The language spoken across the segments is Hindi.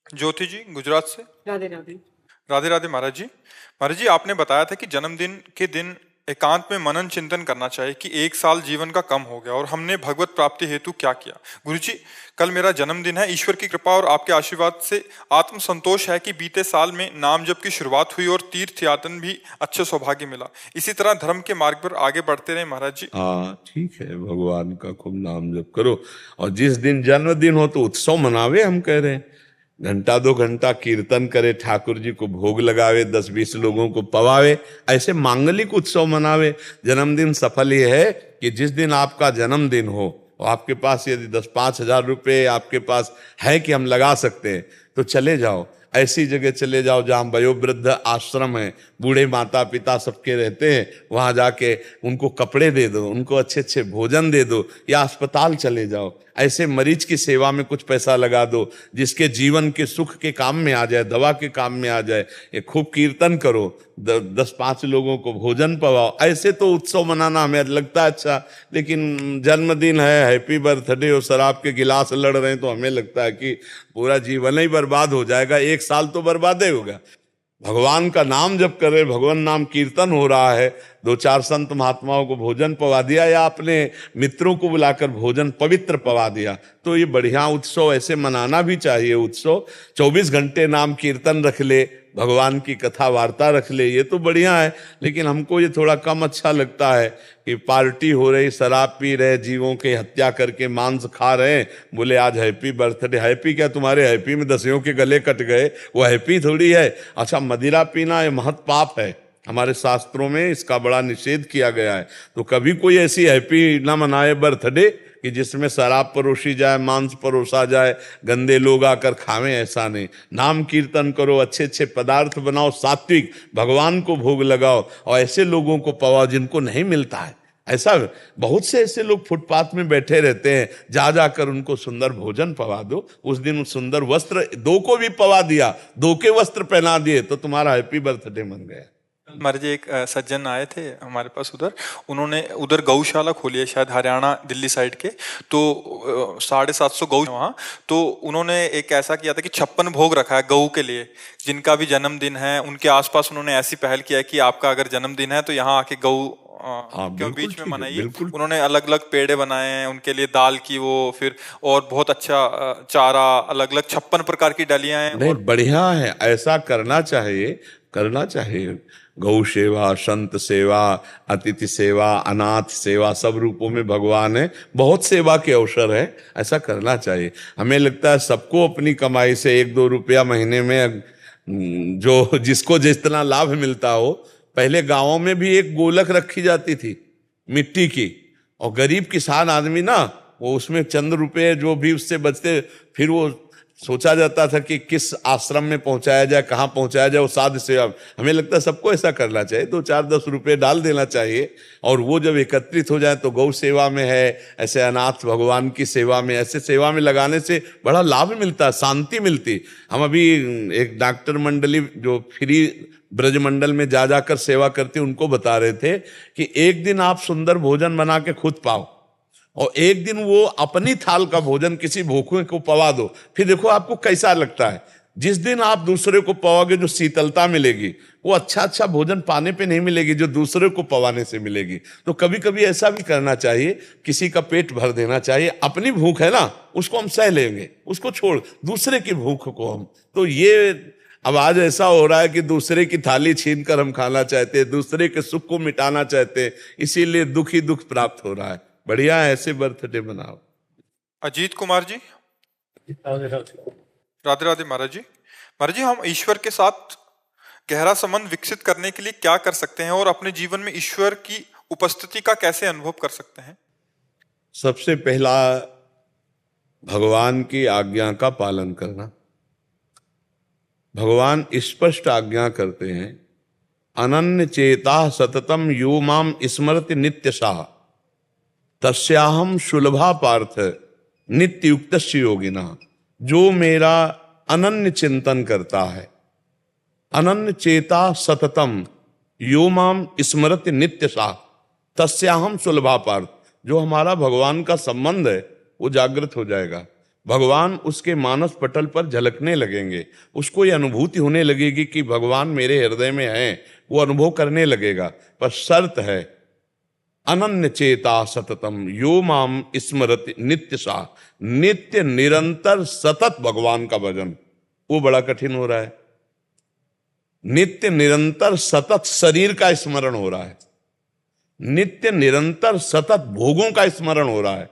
ज्योति जी गुजरात से। राधे राधे। राधे राधे महाराज जी। महाराज जी, आपने बताया था कि जन्मदिन के दिन एकांत में मनन चिंतन करना चाहिए कि एक साल जीवन का कम हो गया और हमने भगवत प्राप्ति हेतु क्या किया। गुरु जी, कल मेरा जन्मदिन है। ईश्वर की कृपा और आपके आशीर्वाद से आत्म संतोष है कि बीते साल में नाम जप की शुरुआत हुई और तीर्थ यातन भी अच्छे सौभाग्य मिला। इसी तरह धर्म के मार्ग पर आगे बढ़ते रहे महाराज जी। हाँ ठीक है, भगवान का खूब नाम जप करो और जिस दिन जन्मदिन हो तो उत्सव मनावे। हम कह रहे हैं घंटा 2 घंटा कीर्तन करे, ठाकुर जी को भोग लगावे, 10-20 लोगों को पवावे, ऐसे मांगलिक उत्सव मनावे। जन्मदिन सफल ये है कि जिस दिन आपका जन्मदिन हो और आपके पास यदि 10-5 हजार रुपये आपके पास है कि हम लगा सकते हैं तो चले जाओ, ऐसी जगह चले जाओ जहाँ वयोवृद्ध आश्रम है, बूढ़े माता पिता सबके रहते हैं, वहाँ जाके उनको कपड़े दे दो, उनको अच्छे अच्छे भोजन दे दो, या अस्पताल चले जाओ, ऐसे मरीज की सेवा में कुछ पैसा लगा दो जिसके जीवन के सुख के काम में आ जाए, दवा के काम में आ जाए। ये खूब कीर्तन करो, 10-5 लोगों को भोजन पवाओ। ऐसे तो उत्सव मनाना हमें लगता है अच्छा, लेकिन जन्मदिन है, हैप्पी बर्थडे और शराब के गिलास लड़ रहे हैं तो हमें लगता है कि पूरा जीवन ही बर्बाद हो जाएगा। एक साल तो बर्बाद ही होगा। भगवान का नाम जब कर रहे, भगवान नाम कीर्तन हो रहा है, 2-4 संत महात्माओं को भोजन पवा दिया या अपने मित्रों को बुलाकर भोजन पवित्र पवा दिया, तो ये बढ़िया उत्सव ऐसे मनाना भी चाहिए। उत्सव 24 घंटे नाम कीर्तन रख ले, भगवान की कथा वार्ता रख ले, ये तो बढ़िया है। लेकिन हमको ये थोड़ा कम अच्छा लगता है कि पार्टी हो रही, शराब पी रहे, जीवों की हत्या करके मांस खा रहे हैं, बोले आज हैप्पी बर्थडे। हैप्पी क्या, तुम्हारे हैप्पी में दसियों के गले कट गए, वो हैप्पी थोड़ी है। अच्छा, मदिरा पीना ये महत पाप है, हमारे शास्त्रों में इसका बड़ा निषेध किया गया है। तो कभी कोई ऐसी हैप्पी ना मनाए बर्थडे कि जिसमें शराब परोसी जाए, मांस परोसा जाए, गंदे लोग आकर खावें, ऐसा नहीं। नाम कीर्तन करो, अच्छे अच्छे पदार्थ बनाओ, सात्विक, भगवान को भोग लगाओ और ऐसे लोगों को पवाओ जिनको नहीं मिलता है। ऐसा बहुत से ऐसे लोग फुटपाथ में बैठे रहते हैं, जा जाकर उनको सुंदर भोजन पवा दो। उस दिन सुंदर वस्त्र 2 को भी पवा दिया, 2 के वस्त्र पहना दिए तो तुम्हारा हैप्पी बर्थडे मन गया। महाराज जी, एक सज्जन आए थे हमारे पास उधर, उन्होंने उधर गौशाला खोली है शायद हरियाणा दिल्ली साइड के, तो 750 गौ वहाँ। तो उन्होंने एक ऐसा किया था कि 56 भोग रखा है गऊ के लिए, जिनका भी जन्मदिन है उनके आसपास उन्होंने ऐसी पहल किया है कि आपका अगर जन्मदिन है तो यहाँ आके गऊ के बीच में मनाइए। उन्होंने अलग अलग पेड़े बनाए हैं उनके लिए, दाल की वो, फिर और बहुत अच्छा चारा, अलग अलग 56 प्रकार की डलियां हैं। नहीं, बढ़िया है, ऐसा करना चाहिए, करना चाहिए। गौ सेवा, संत सेवा, अतिथि सेवा, अनाथ सेवा, सब रूपों में भगवान है, बहुत सेवा के अवसर है, ऐसा करना चाहिए। हमें लगता है सबको अपनी कमाई से 1-2 रुपया महीने में जो जिसको जितना लाभ मिलता हो। पहले गांवों में भी एक गोलक रखी जाती थी मिट्टी की, और गरीब किसान आदमी ना, वो उसमें चंद रुपए जो भी उससे बचते, फिर वो सोचा जाता था कि किस आश्रम में पहुंचाया जाए, कहाँ पहुंचाया जाए, वो साध सेवा। हमें लगता है सबको ऐसा करना चाहिए, 2-4-10 रुपए डाल देना चाहिए, और वो जब एकत्रित हो जाए तो गौ सेवा में है, ऐसे अनाथ भगवान की सेवा में, ऐसे सेवा में लगाने से बड़ा लाभ मिलता है, शांति मिलती। हम अभी एक डॉक्टर मंडली जो फ्री ब्रजमंडल में जा जाकर सेवा करते, उनको बता रहे थे कि एक दिन आप सुंदर भोजन बना के खुद पाओ और एक दिन वो अपनी थाल का भोजन किसी भूखे को पवा दो, फिर देखो आपको कैसा लगता है। जिस दिन आप दूसरे को पवाओगे जो शीतलता मिलेगी वो अच्छा भोजन पाने पे नहीं मिलेगी जो दूसरे को पवाने से मिलेगी। तो कभी कभी ऐसा भी करना चाहिए, किसी का पेट भर देना चाहिए। अपनी भूख है ना, उसको हम सह लेंगे, उसको छोड़, दूसरे की भूख को हम, तो ये अब आज ऐसा हो रहा है कि दूसरे की थाली छीन कर हम खाना चाहते हैं, दूसरे के सुख को मिटाना चाहते हैं, इसीलिए दुख ही दुख प्राप्त हो रहा है। बढ़िया है, ऐसे बर्थडे मनाओ। अजीत कुमार जी। राधे राधे महाराज जी। महाराज जी, हम ईश्वर के साथ गहरा संबंध विकसित करने के लिए क्या कर सकते हैं और अपने जीवन में ईश्वर की उपस्थिति का कैसे अनुभव कर सकते हैं? सबसे पहला, भगवान की आज्ञा का पालन करना। भगवान स्पष्ट आज्ञा करते हैं, अनन्य चेता सततम यो माम स्मरति नित्यशः तस्याहम सुलभा पार्थ नित्य युक्तस्य योगिना। जो मेरा अनन्य चिंतन करता है, अनन्य चेता सततम यो माम स्मरति नित्यशः तस्याहम सुलभा पार्थ, जो हमारा भगवान का संबंध है वो जागृत हो जाएगा। भगवान उसके मानस पटल पर झलकने लगेंगे, उसको ये अनुभूति होने लगेगी कि भगवान मेरे हृदय में है, वो अनुभव करने लगेगा। पर शर्त है अनन्य चेता सततम यो माम स्मरति नित्य सा, नित्य निरंतर सतत भगवान का भजन, वो बड़ा कठिन हो रहा है। नित्य निरंतर सतत शरीर का स्मरण हो रहा है, नित्य निरंतर सतत भोगों का स्मरण हो रहा है,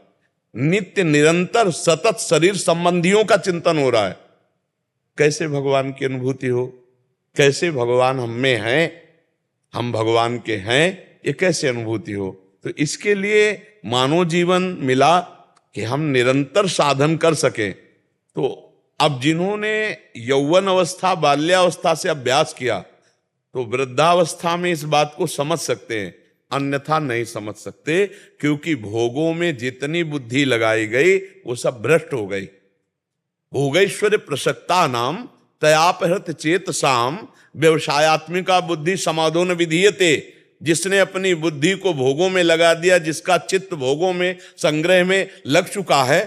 नित्य निरंतर सतत शरीर संबंधियों का चिंतन हो रहा है। कैसे भगवान की अनुभूति हो, कैसे भगवान हम में हैं, हम भगवान के हैं, ये कैसे अनुभूति हो? तो इसके लिए मानव जीवन मिला कि हम निरंतर साधन कर सकें। तो अब जिन्होंने यौवन अवस्था बाल्यावस्था से अभ्यास किया तो वृद्धावस्था में इस बात को समझ सकते हैं, अन्यथा नहीं समझ सकते, क्योंकि भोगों में जितनी बुद्धि लगाई गई वो सब भ्रष्ट हो गई। भोगैश्वर्य प्रसक्ता नाम तयापहृत चेतसाम व्यवसायत्मिका बुद्धि समाधो न विधीयते। जिसने अपनी बुद्धि को भोगों में लगा दिया, जिसका चित्त भोगों में संग्रह में लग चुका है,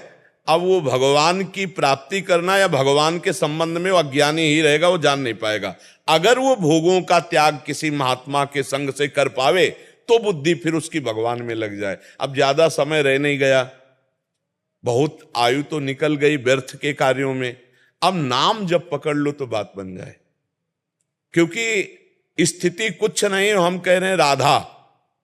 अब वो भगवान की प्राप्ति करना या भगवान के संबंध में वो अज्ञानी ही रहेगा, वो जान नहीं पाएगा। अगर वो भोगों का त्याग किसी महात्मा के संग से कर पावे तो बुद्धि फिर उसकी भगवान में लग जाए। अब ज्यादा समय रह नहीं गया, बहुत आयु तो निकल गई व्यर्थ के कार्यों में। अब नाम जब पकड़ लो तो बात बन जाए, क्योंकि स्थिति कुछ नहीं। हम कह रहे हैं राधा,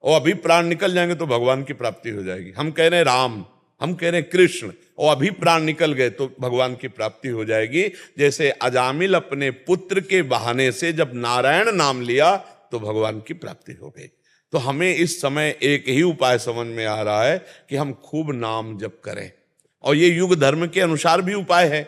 और अभी प्राण निकल जाएंगे तो भगवान की प्राप्ति हो जाएगी। हम कह रहे हैं राम, हम कह रहे हैं कृष्ण, और अभी प्राण निकल गए तो भगवान की प्राप्ति हो जाएगी। जैसे अजामिल अपने पुत्र के बहाने से जब नारायण नाम लिया तो भगवान की प्राप्ति हो गई। तो हमें इस समय एक ही उपाय समझ में आ रहा है कि हम खूब नाम जप करें, और ये युग धर्म के अनुसार भी उपाय है।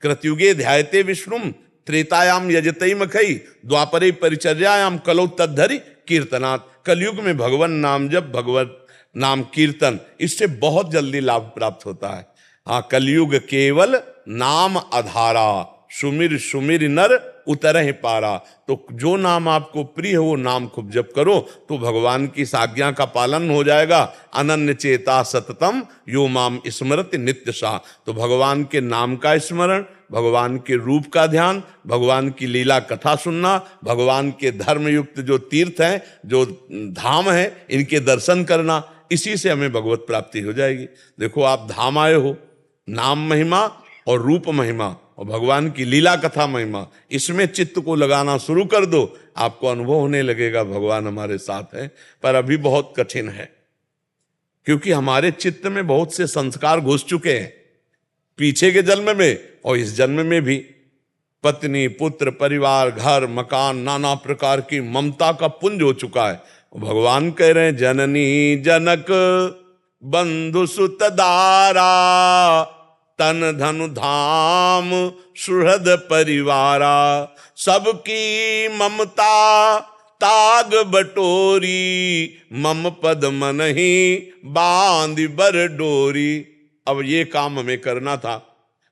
कृतयुगे ध्यायते विष्णुम, त्रेतायाम यजतई मखई, द्वापरे परिचर्यायाम कलौ तद्धरि कीर्तनात्। कलयुग में भगवान नाम जप, भगवत नाम कीर्तन, इससे बहुत जल्दी लाभ प्राप्त होता है। हाँ, कलयुग केवल नाम आधारा, सुमिर सुमिर नर उतरहि पारा। तो जो नाम आपको प्रिय हो वो नाम खूब जप करो तो भगवान की इस आज्ञा का पालन हो जाएगा। अनन्य चेता सततम यो माम स्मरति नित्य सा। तो भगवान के नाम का स्मरण, भगवान के रूप का ध्यान, भगवान की लीला कथा सुनना, भगवान के धर्म युक्त जो तीर्थ हैं, जो धाम है, इनके दर्शन करना, इसी से हमें भगवत प्राप्ति हो जाएगी। देखो, आप धाम आए हो, नाम महिमा और रूप महिमा और भगवान की लीला कथा महिमा, इसमें चित्त को लगाना शुरू कर दो, आपको अनुभव होने लगेगा भगवान हमारे साथ है। पर अभी बहुत कठिन है, क्योंकि हमारे चित्त में बहुत से संस्कार घुस चुके हैं, पीछे के जन्म में और इस जन्म में भी। पत्नी, पुत्र, परिवार, घर, मकान, नाना प्रकार की ममता का पुंज हो चुका है। भगवान कह रहे हैं, जननी जनक बंधु सुत दारा, तन धनु धाम सुहृद परिवारा, सबकी ममता ताग बटोरी, मम पद मन ही बांध बर डोरी। अब ये काम हमें करना था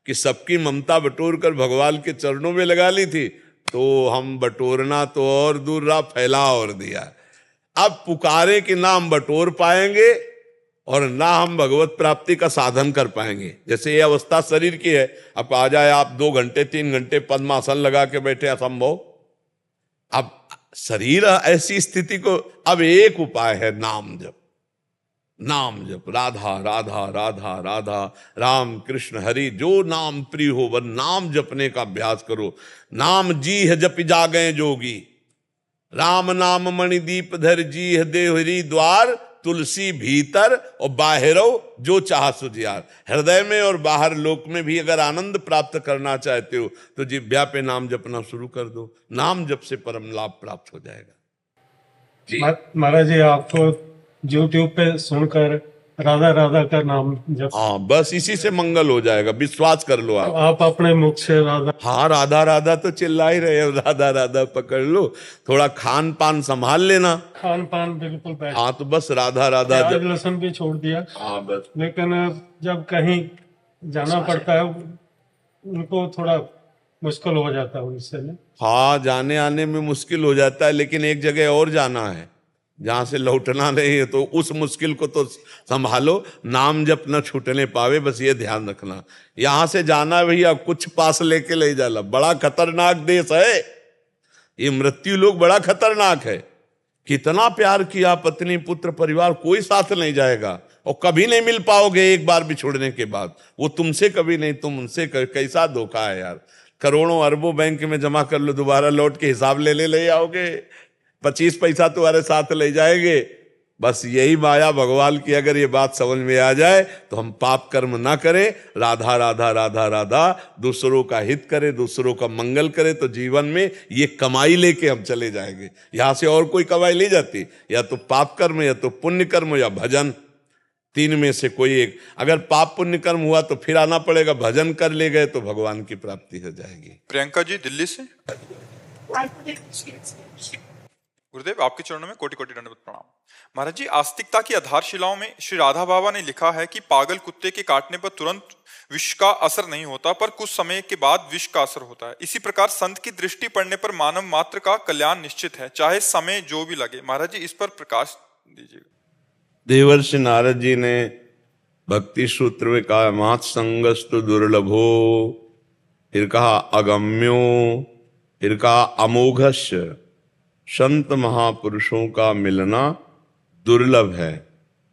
कि सबकी ममता बटोर कर भगवान के चरणों में लगा ली थी, तो हम बटोरना तो और दूर रहा, फैला और दिया। अब पुकारे कि ना हम बटोर पाएंगे और ना हम भगवत प्राप्ति का साधन कर पाएंगे। जैसे ये अवस्था शरीर की है, अब आ जाए आप 2 घंटे 3 घंटे पद्मासन लगा के बैठे, असंभव। अब शरीर ऐसी स्थिति को, अब एक उपाय है नाम जप। नाम जप, राधा राधा राधा राधा, राम कृष्ण हरि, जो नाम प्रिय हो वह नाम जपने का अभ्यास करो। नाम जी है जप जागे जोगी, राम नाम मणिदीप धर जी है देहरी द्वार, तुलसी भीतर और बाहरो जो चाह सुजियार। हृदय में और बाहर लोक में भी अगर आनंद प्राप्त करना चाहते हो तो जिह्वा पे नाम जपना शुरू कर दो, नाम जप से परम लाभ प्राप्त हो जाएगा। महाराज जी, आपको यूट्यूब पे सुनकर राधा राधा का नाम जप, हाँ, बस इसी से मंगल हो जाएगा, विश्वास कर लो आप अपने मुख से राधा। हाँ, राधा राधा तो चिल्ला ही रहे हो, राधा राधा पकड़ लो। थोड़ा खान पान संभाल लेना, खान पान बिल्कुल बैठ, हाँ, तो बस राधा राधा प्याज लहसुन भी छोड़ दिया। हाँ बस। लेकिन जब कहीं जाना पड़ता है उनको थोड़ा मुश्किल हो जाता है उनसे। हाँ, जाने आने में मुश्किल हो जाता है, लेकिन एक जगह और जाना है, जहां से लौटना नहीं है, तो उस मुश्किल को तो संभालो, नाम जप न छूटने पावे, बस ये ध्यान रखना। यहां से जाना भैया कुछ पास लेके ले जाला, बड़ा खतरनाक देश है ये, मृत्यु लोग बड़ा खतरनाक है। कितना प्यार किया, पत्नी पुत्र परिवार, कोई साथ नहीं जाएगा और कभी नहीं मिल पाओगे एक बार बिछुड़ने के बाद। वो तुमसे कभी नहीं, तुम उनसे कैसा धोखा है यार। करोड़ों अरबों बैंक में जमा कर लो, दोबारा लौट के हिसाब ले आओगे, 25 पैसा तुम्हारे साथ ले जाएंगे। बस यही माया भगवान की अगर ये बात समझ में आ जाए तो हम पाप कर्म ना करें, राधा राधा राधा राधा, दूसरों का हित करें, दूसरों का मंगल करें, तो जीवन में ये कमाई लेके हम चले जाएंगे। यहां से और कोई कमाई नहीं जाती, या तो पाप कर्म, या तो पुण्य कर्म, या भजन, तीन में से कोई एक। अगर पाप पुण्य कर्म हुआ तो फिर आना पड़ेगा, भजन कर ले गए तो भगवान की प्राप्ति हो जाएगी। प्रियंका जी दिल्ली से। गुरुदेव आपके चरणों में कोटि कोटि दंडवत प्रणाम। महाराज जी, आस्तिकता की आधारशिलाओं में श्री राधा बाबा ने लिखा है कि पागल कुत्ते के काटने पर तुरंत विष का असर नहीं होता, पर कुछ समय के बाद विष का असर होता है। इसी प्रकार संत की दृष्टि पड़ने पर मानव मात्र का कल्याण निश्चित है, चाहे समय जो भी लगे। महाराज जी इस पर प्रकाश दीजिएगा। देवर्षि नारद जी ने भक्ति सूत्र में कहा, मात संगस्तु दुर्लभो, फिर कहा अगम्यो, फिर कहा अमोघस्य। संत महापुरुषों का मिलना दुर्लभ है,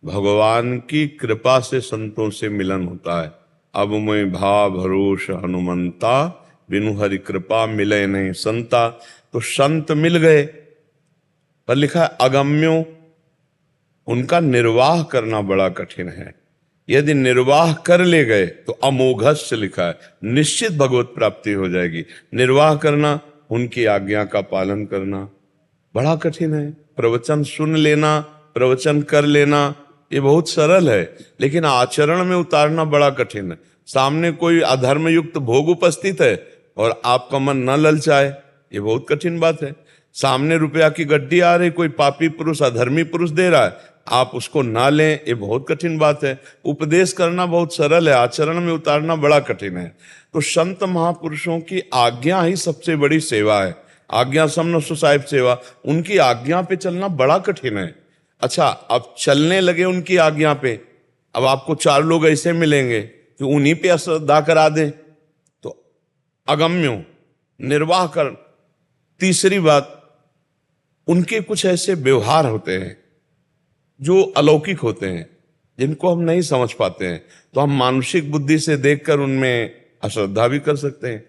भगवान की कृपा से संतों से मिलन होता है। अब मैं भाव भरोस हनुमंता, बिनु हरि कृपा मिले नहीं संता। तो संत मिल गए, पर लिखा है अगम्यो, उनका निर्वाह करना बड़ा कठिन है। यदि निर्वाह कर ले गए तो अमोघस्य लिखा है, निश्चित भगवत प्राप्ति हो जाएगी। निर्वाह करना, उनकी आज्ञा का पालन करना बड़ा कठिन है। प्रवचन सुन लेना, प्रवचन कर लेना, ये बहुत सरल है, लेकिन आचरण में उतारना बड़ा कठिन है। सामने कोई अधर्म युक्त भोग उपस्थित है और आपका मन न ललचाए, ये बहुत कठिन बात है। सामने रुपया की गड्डी आ रही, कोई पापी पुरुष अधर्मी पुरुष दे रहा है, आप उसको ना लें, ये बहुत कठिन बात है। उपदेश करना बहुत सरल है, आचरण में उतारना बड़ा कठिन है। तो संत महापुरुषों की आज्ञा ही सबसे बड़ी सेवा है। आज्ञा समन सुसाहिब सेवा, उनकी आज्ञा पे चलना बड़ा कठिन है। अच्छा, अब चलने लगे उनकी आज्ञा पे, अब आपको 4 लोग ऐसे मिलेंगे कि उन्हीं पे अश्रद्धा करा दें, तो अगम्यो, निर्वाह कर। तीसरी बात, उनके कुछ ऐसे व्यवहार होते हैं जो अलौकिक होते हैं, जिनको हम नहीं समझ पाते हैं, तो हम मानसिक बुद्धि से देखकर उनमें अश्रद्धा भी कर सकते हैं।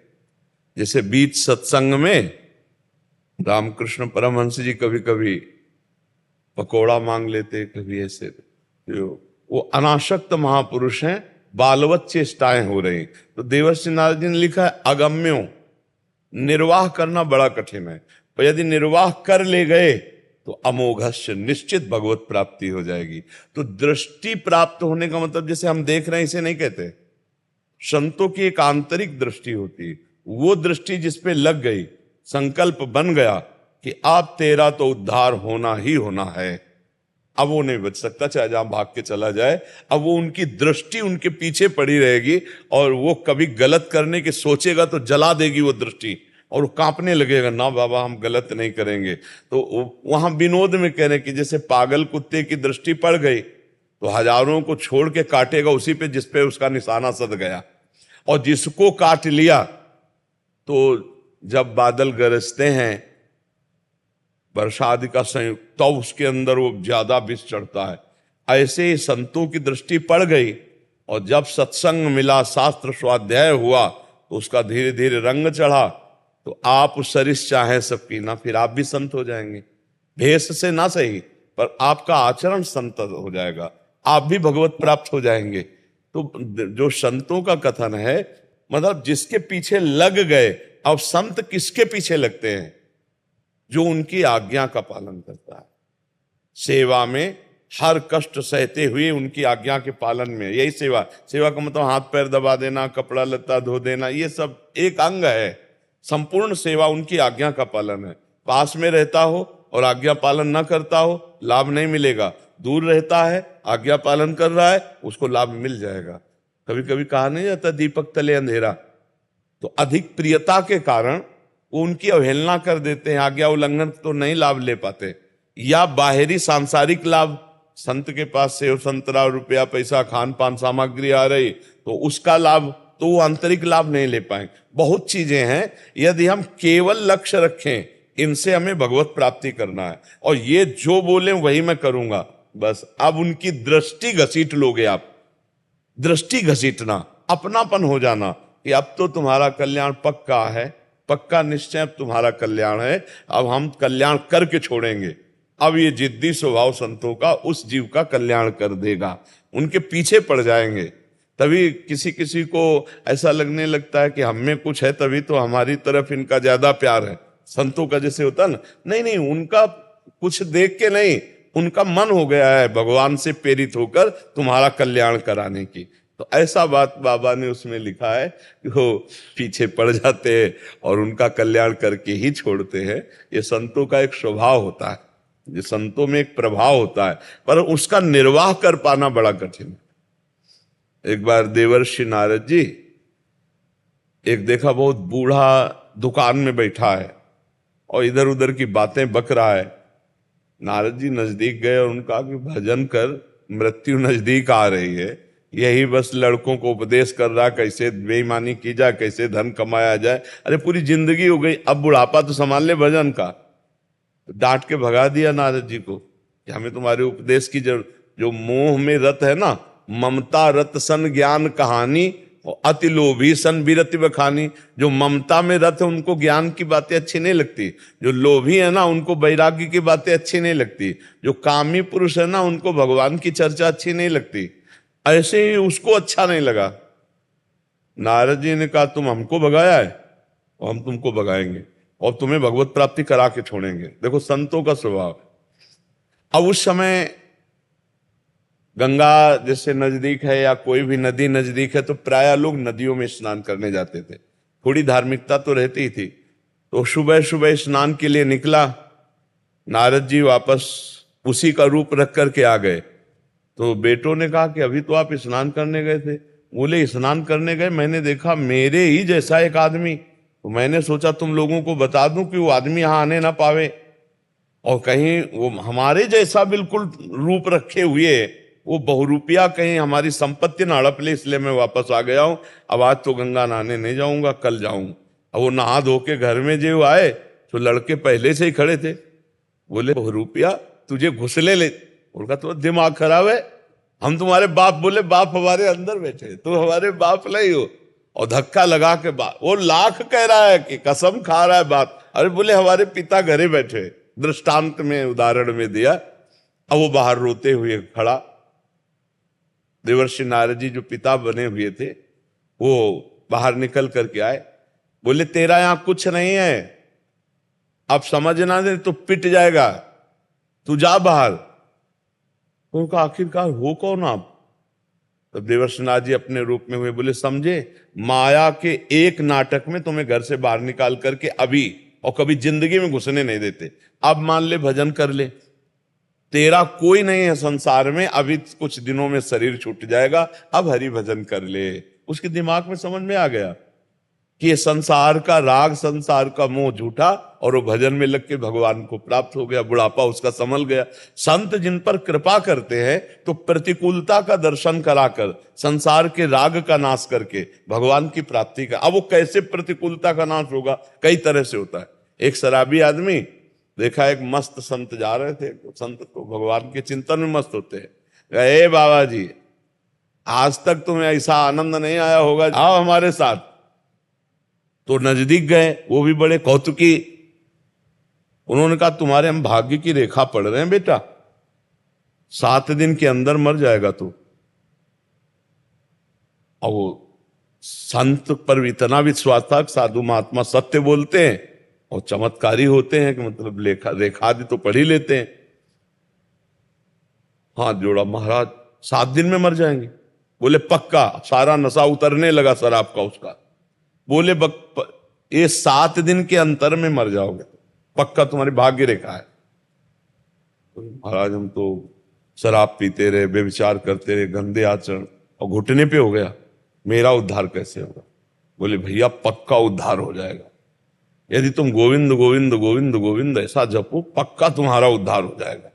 जैसे बीच सत्संग में रामकृष्ण परमहंस जी कभी कभी पकोड़ा मांग लेते, कभी ऐसे। वो अनासक्त महापुरुष हैं, बालवत चेष्टाएं हो रही। तो देवर्षि नारद जी ने लिखा है अगम्यो, निर्वाह करना बड़ा कठिन है, पर यदि निर्वाह कर ले गए तो अमोघस्य, निश्चित भगवत प्राप्ति हो जाएगी। तो दृष्टि प्राप्त होने का मतलब, जैसे हम देख रहे हैं इसे नहीं कहते, संतों की एक आंतरिक दृष्टि होती है। वो दृष्टि जिस पे लग गई, संकल्प बन गया कि आप तेरा तो उद्धार होना ही होना है, अब वो नहीं बच सकता, चाहे जहां भाग के चला जाए। अब वो उनकी दृष्टि उनके पीछे पड़ी रहेगी, और वो कभी गलत करने के सोचेगा तो जला देगी वो दृष्टि, और वो कांपने लगेगा, ना बाबा हम गलत नहीं करेंगे। तो वहां विनोद में कह रहे कि जैसे पागल कुत्ते की दृष्टि पड़ गई तो हजारों को छोड़ के काटेगा उसी पे जिस पे उसका निशाना सध गया, और जिसको काट लिया तो जब बादल गरजते हैं वर्षा आदि का संयुक्त, तो उसके अंदर वो ज्यादा विष चढ़ता है। ऐसे ही संतों की दृष्टि पड़ गई, और जब सत्संग मिला, शास्त्र स्वाध्याय हुआ, तो उसका धीरे धीरे रंग चढ़ा। तो आप सरिस चाहे सब पीना, फिर आप भी संत हो जाएंगे। भेष से ना सही, पर आपका आचरण संत हो जाएगा, आप भी भगवत प्राप्त हो जाएंगे। तो जो संतों का कथन है, मतलब जिसके पीछे लग गए। अब संत किसके पीछे लगते हैं? जो उनकी आज्ञा का पालन करता है, सेवा में हर कष्ट सहते हुए उनकी आज्ञा के पालन में। यही सेवा। सेवा का मतलब हाथ पैर दबा देना, कपड़ा लत्ता धो देना, ये सब एक अंग है। संपूर्ण सेवा उनकी आज्ञा का पालन है। पास में रहता हो और आज्ञा पालन न करता हो, लाभ नहीं मिलेगा। दूर रहता है, आज्ञा पालन कर रहा है, उसको लाभ मिल जाएगा। कभी कभी कहा नहीं जाता दीपक तले अंधेरा। तो अधिक प्रियता के कारण वो उनकी अवहेलना कर देते हैं, आज्ञा उल्लंघन तो नहीं लाभ ले पाते। या बाहरी सांसारिक लाभ, संत के पास सेव संतरा रुपया पैसा खान पान सामग्री आ रही तो उसका लाभ, तो वो आंतरिक लाभ नहीं ले पाएंगे। बहुत चीजें हैं, यदि हम केवल लक्ष्य रखें इनसे हमें भगवत प्राप्ति करना है और ये जो बोले वही मैं करूंगा, बस अब उनकी दृष्टि घसीट लोगे आप। दृष्टि घसीटना, अपनापन हो जाना कि अब तो तुम्हारा कल्याण पक्का है, पक्का निश्चय अब तुम्हारा कल्याण है, अब हम कल्याण करके छोड़ेंगे। अब ये जिद्दी स्वभाव संतों का उस जीव का कल्याण कर देगा, उनके पीछे पड़ जाएंगे। तभी किसी किसी को ऐसा लगने लगता है कि हम में कुछ है तभी तो हमारी तरफ इनका ज्यादा प्यार है। संतों का जैसे होता ना, नहीं नहीं, उनका कुछ देख के नहीं, उनका मन हो गया है भगवान से प्रेरित होकर तुम्हारा कल्याण कराने की। तो ऐसा बात बाबा ने उसमें लिखा है कि वो पीछे पड़ जाते हैं और उनका कल्याण करके ही छोड़ते हैं। ये संतों का एक स्वभाव होता है, ये संतों में एक प्रभाव होता है, पर उसका निर्वाह कर पाना बड़ा कठिन है। एक बार देवर्षि नारद जी एक देखा बहुत बूढ़ा दुकान में बैठा है और इधर उधर की बातें बक रहा है। नारद जी नजदीक गए और उनका कि भजन कर, मृत्यु नजदीक आ रही है, यही बस लड़कों को उपदेश कर रहा कैसे बेईमानी की जाए, कैसे धन कमाया जाए। अरे पूरी जिंदगी हो गई, अब बुढ़ापा तो संभाल ले भजन का। डांट के भगा दिया नारद जी को कि हमें तुम्हारे उपदेश की जरूरत। जो मोह में रत है ना, ममता रत सन ज्ञान कहानी और अति लोभी सन विरति बखानी। जो ममता में रत है उनको ज्ञान की बातें अच्छी नहीं लगती, जो लोभी है ना उनको वैराग्य की बातें अच्छी नहीं लगती, जो कामी पुरुष है ना उनको भगवान की चर्चा अच्छी नहीं लगती। ऐसे ही उसको अच्छा नहीं लगा। नारद जी ने कहा तुम हमको भगाया है और हम तुमको भगाएंगे और तुम्हें भगवत प्राप्ति करा के छोड़ेंगे। देखो संतों का स्वभाव। अब उस समय गंगा जैसे नजदीक है या कोई भी नदी नजदीक है तो प्राय लोग नदियों में स्नान करने जाते थे, थोड़ी धार्मिकता तो रहती ही थी। तो सुबह सुबह स्नान के लिए निकला, नारद जी वापस उसी का रूप रख करके आ गए। तो बेटों ने कहा कि अभी तो आप स्नान करने गए थे। बोले स्नान करने गए, मैंने देखा मेरे ही जैसा एक आदमी, तो मैंने सोचा तुम लोगों को बता दूं कि वो आदमी यहां आने ना पावे और कहीं वो हमारे जैसा बिल्कुल रूप रखे हुए वो बहुरूपिया कहीं हमारी संपत्ति ना हड़प ले, इसलिए मैं वापस आ गया हूं। अब आज तो गंगा नहाने नहीं जाऊंगा, कल जाऊंगा। अब वो नहा धो के घर में जो आए तो लड़के पहले से ही खड़े थे। बोले बहुरूपिया तुझे घुसले ले। उनका तो दिमाग खराब है, हम तुम्हारे बाप। बोले बाप हमारे अंदर बैठे, तुम हमारे बाप नहीं हो। और धक्का लगा के बाप, वो लाख कह रहा है कि कसम खा रहा है बाप। अरे बोले हमारे पिता घरे बैठे, दृष्टांत में उदाहरण में दिया। अब वो बाहर रोते हुए खड़ा। देवर्षि नारद जी जो पिता बने हुए थे वो बाहर निकल करके आए। बोले तेरा यहां कुछ नहीं है, अब समझना दे तो पिट जाएगा, तू जा बाहर। उनका आखिरकार हो कौन आप? तब देवर्षि नारद जी अपने रूप में हुए। बोले समझे, माया के एक नाटक में तुम्हें घर से बाहर निकाल करके अभी और कभी जिंदगी में घुसने नहीं देते। अब मान ले भजन कर ले, तेरा कोई नहीं है संसार में, अभी कुछ दिनों में शरीर छूट जाएगा, अब हरि भजन कर ले। उसके दिमाग में समझ में आ गया कि ये संसार का राग, संसार का मोह झूठा, और वो भजन में लग के भगवान को प्राप्त हो गया। बुढ़ापा उसका संभल गया। संत जिन पर कृपा करते हैं तो प्रतिकूलता का दर्शन कराकर, संसार के राग का नाश करके भगवान की प्राप्ति का। अब वो कैसे प्रतिकूलता का नाश होगा? कई तरह से होता है। एक शराबी आदमी देखा, एक मस्त संत जा रहे थे, तो संत तो भगवान के चिंतन में मस्त होते हैं। कहे बाबा जी आज तक तुम्हें ऐसा आनंद नहीं आया होगा, आओ हमारे साथ। तो नजदीक गए, वो भी बड़े कौतुकी। उन्होंने कहा तुम्हारे हम भाग्य की रेखा पढ़ रहे हैं बेटा, 7 दिन के अंदर मर जाएगा तू। और वो संत पर इतना विश्वास था, साधु महात्मा सत्य बोलते हैं और चमत्कारी होते हैं कि मतलब रेखा तो पढ़ ही लेते हैं। हाथ जोड़ा, महाराज 7 दिन में मर जाएंगे। बोले पक्का। सारा नशा उतरने लगा शराब का उसका। बोले ये 7 दिन के अंतर में मर जाओगे, पक्का तुम्हारी भाग्य रेखा है। तो महाराज हम तो शराब पीते रहे, बेविचार करते रहे, गंदे आचरण, और घुटने पे हो गया, मेरा उद्धार कैसे होगा? बोले भैया पक्का उद्धार हो जाएगा। यदि तुम गोविंद गोविंद गोविंद गोविंद ऐसा जपो, पक्का तुम्हारा उद्धार हो जाएगा।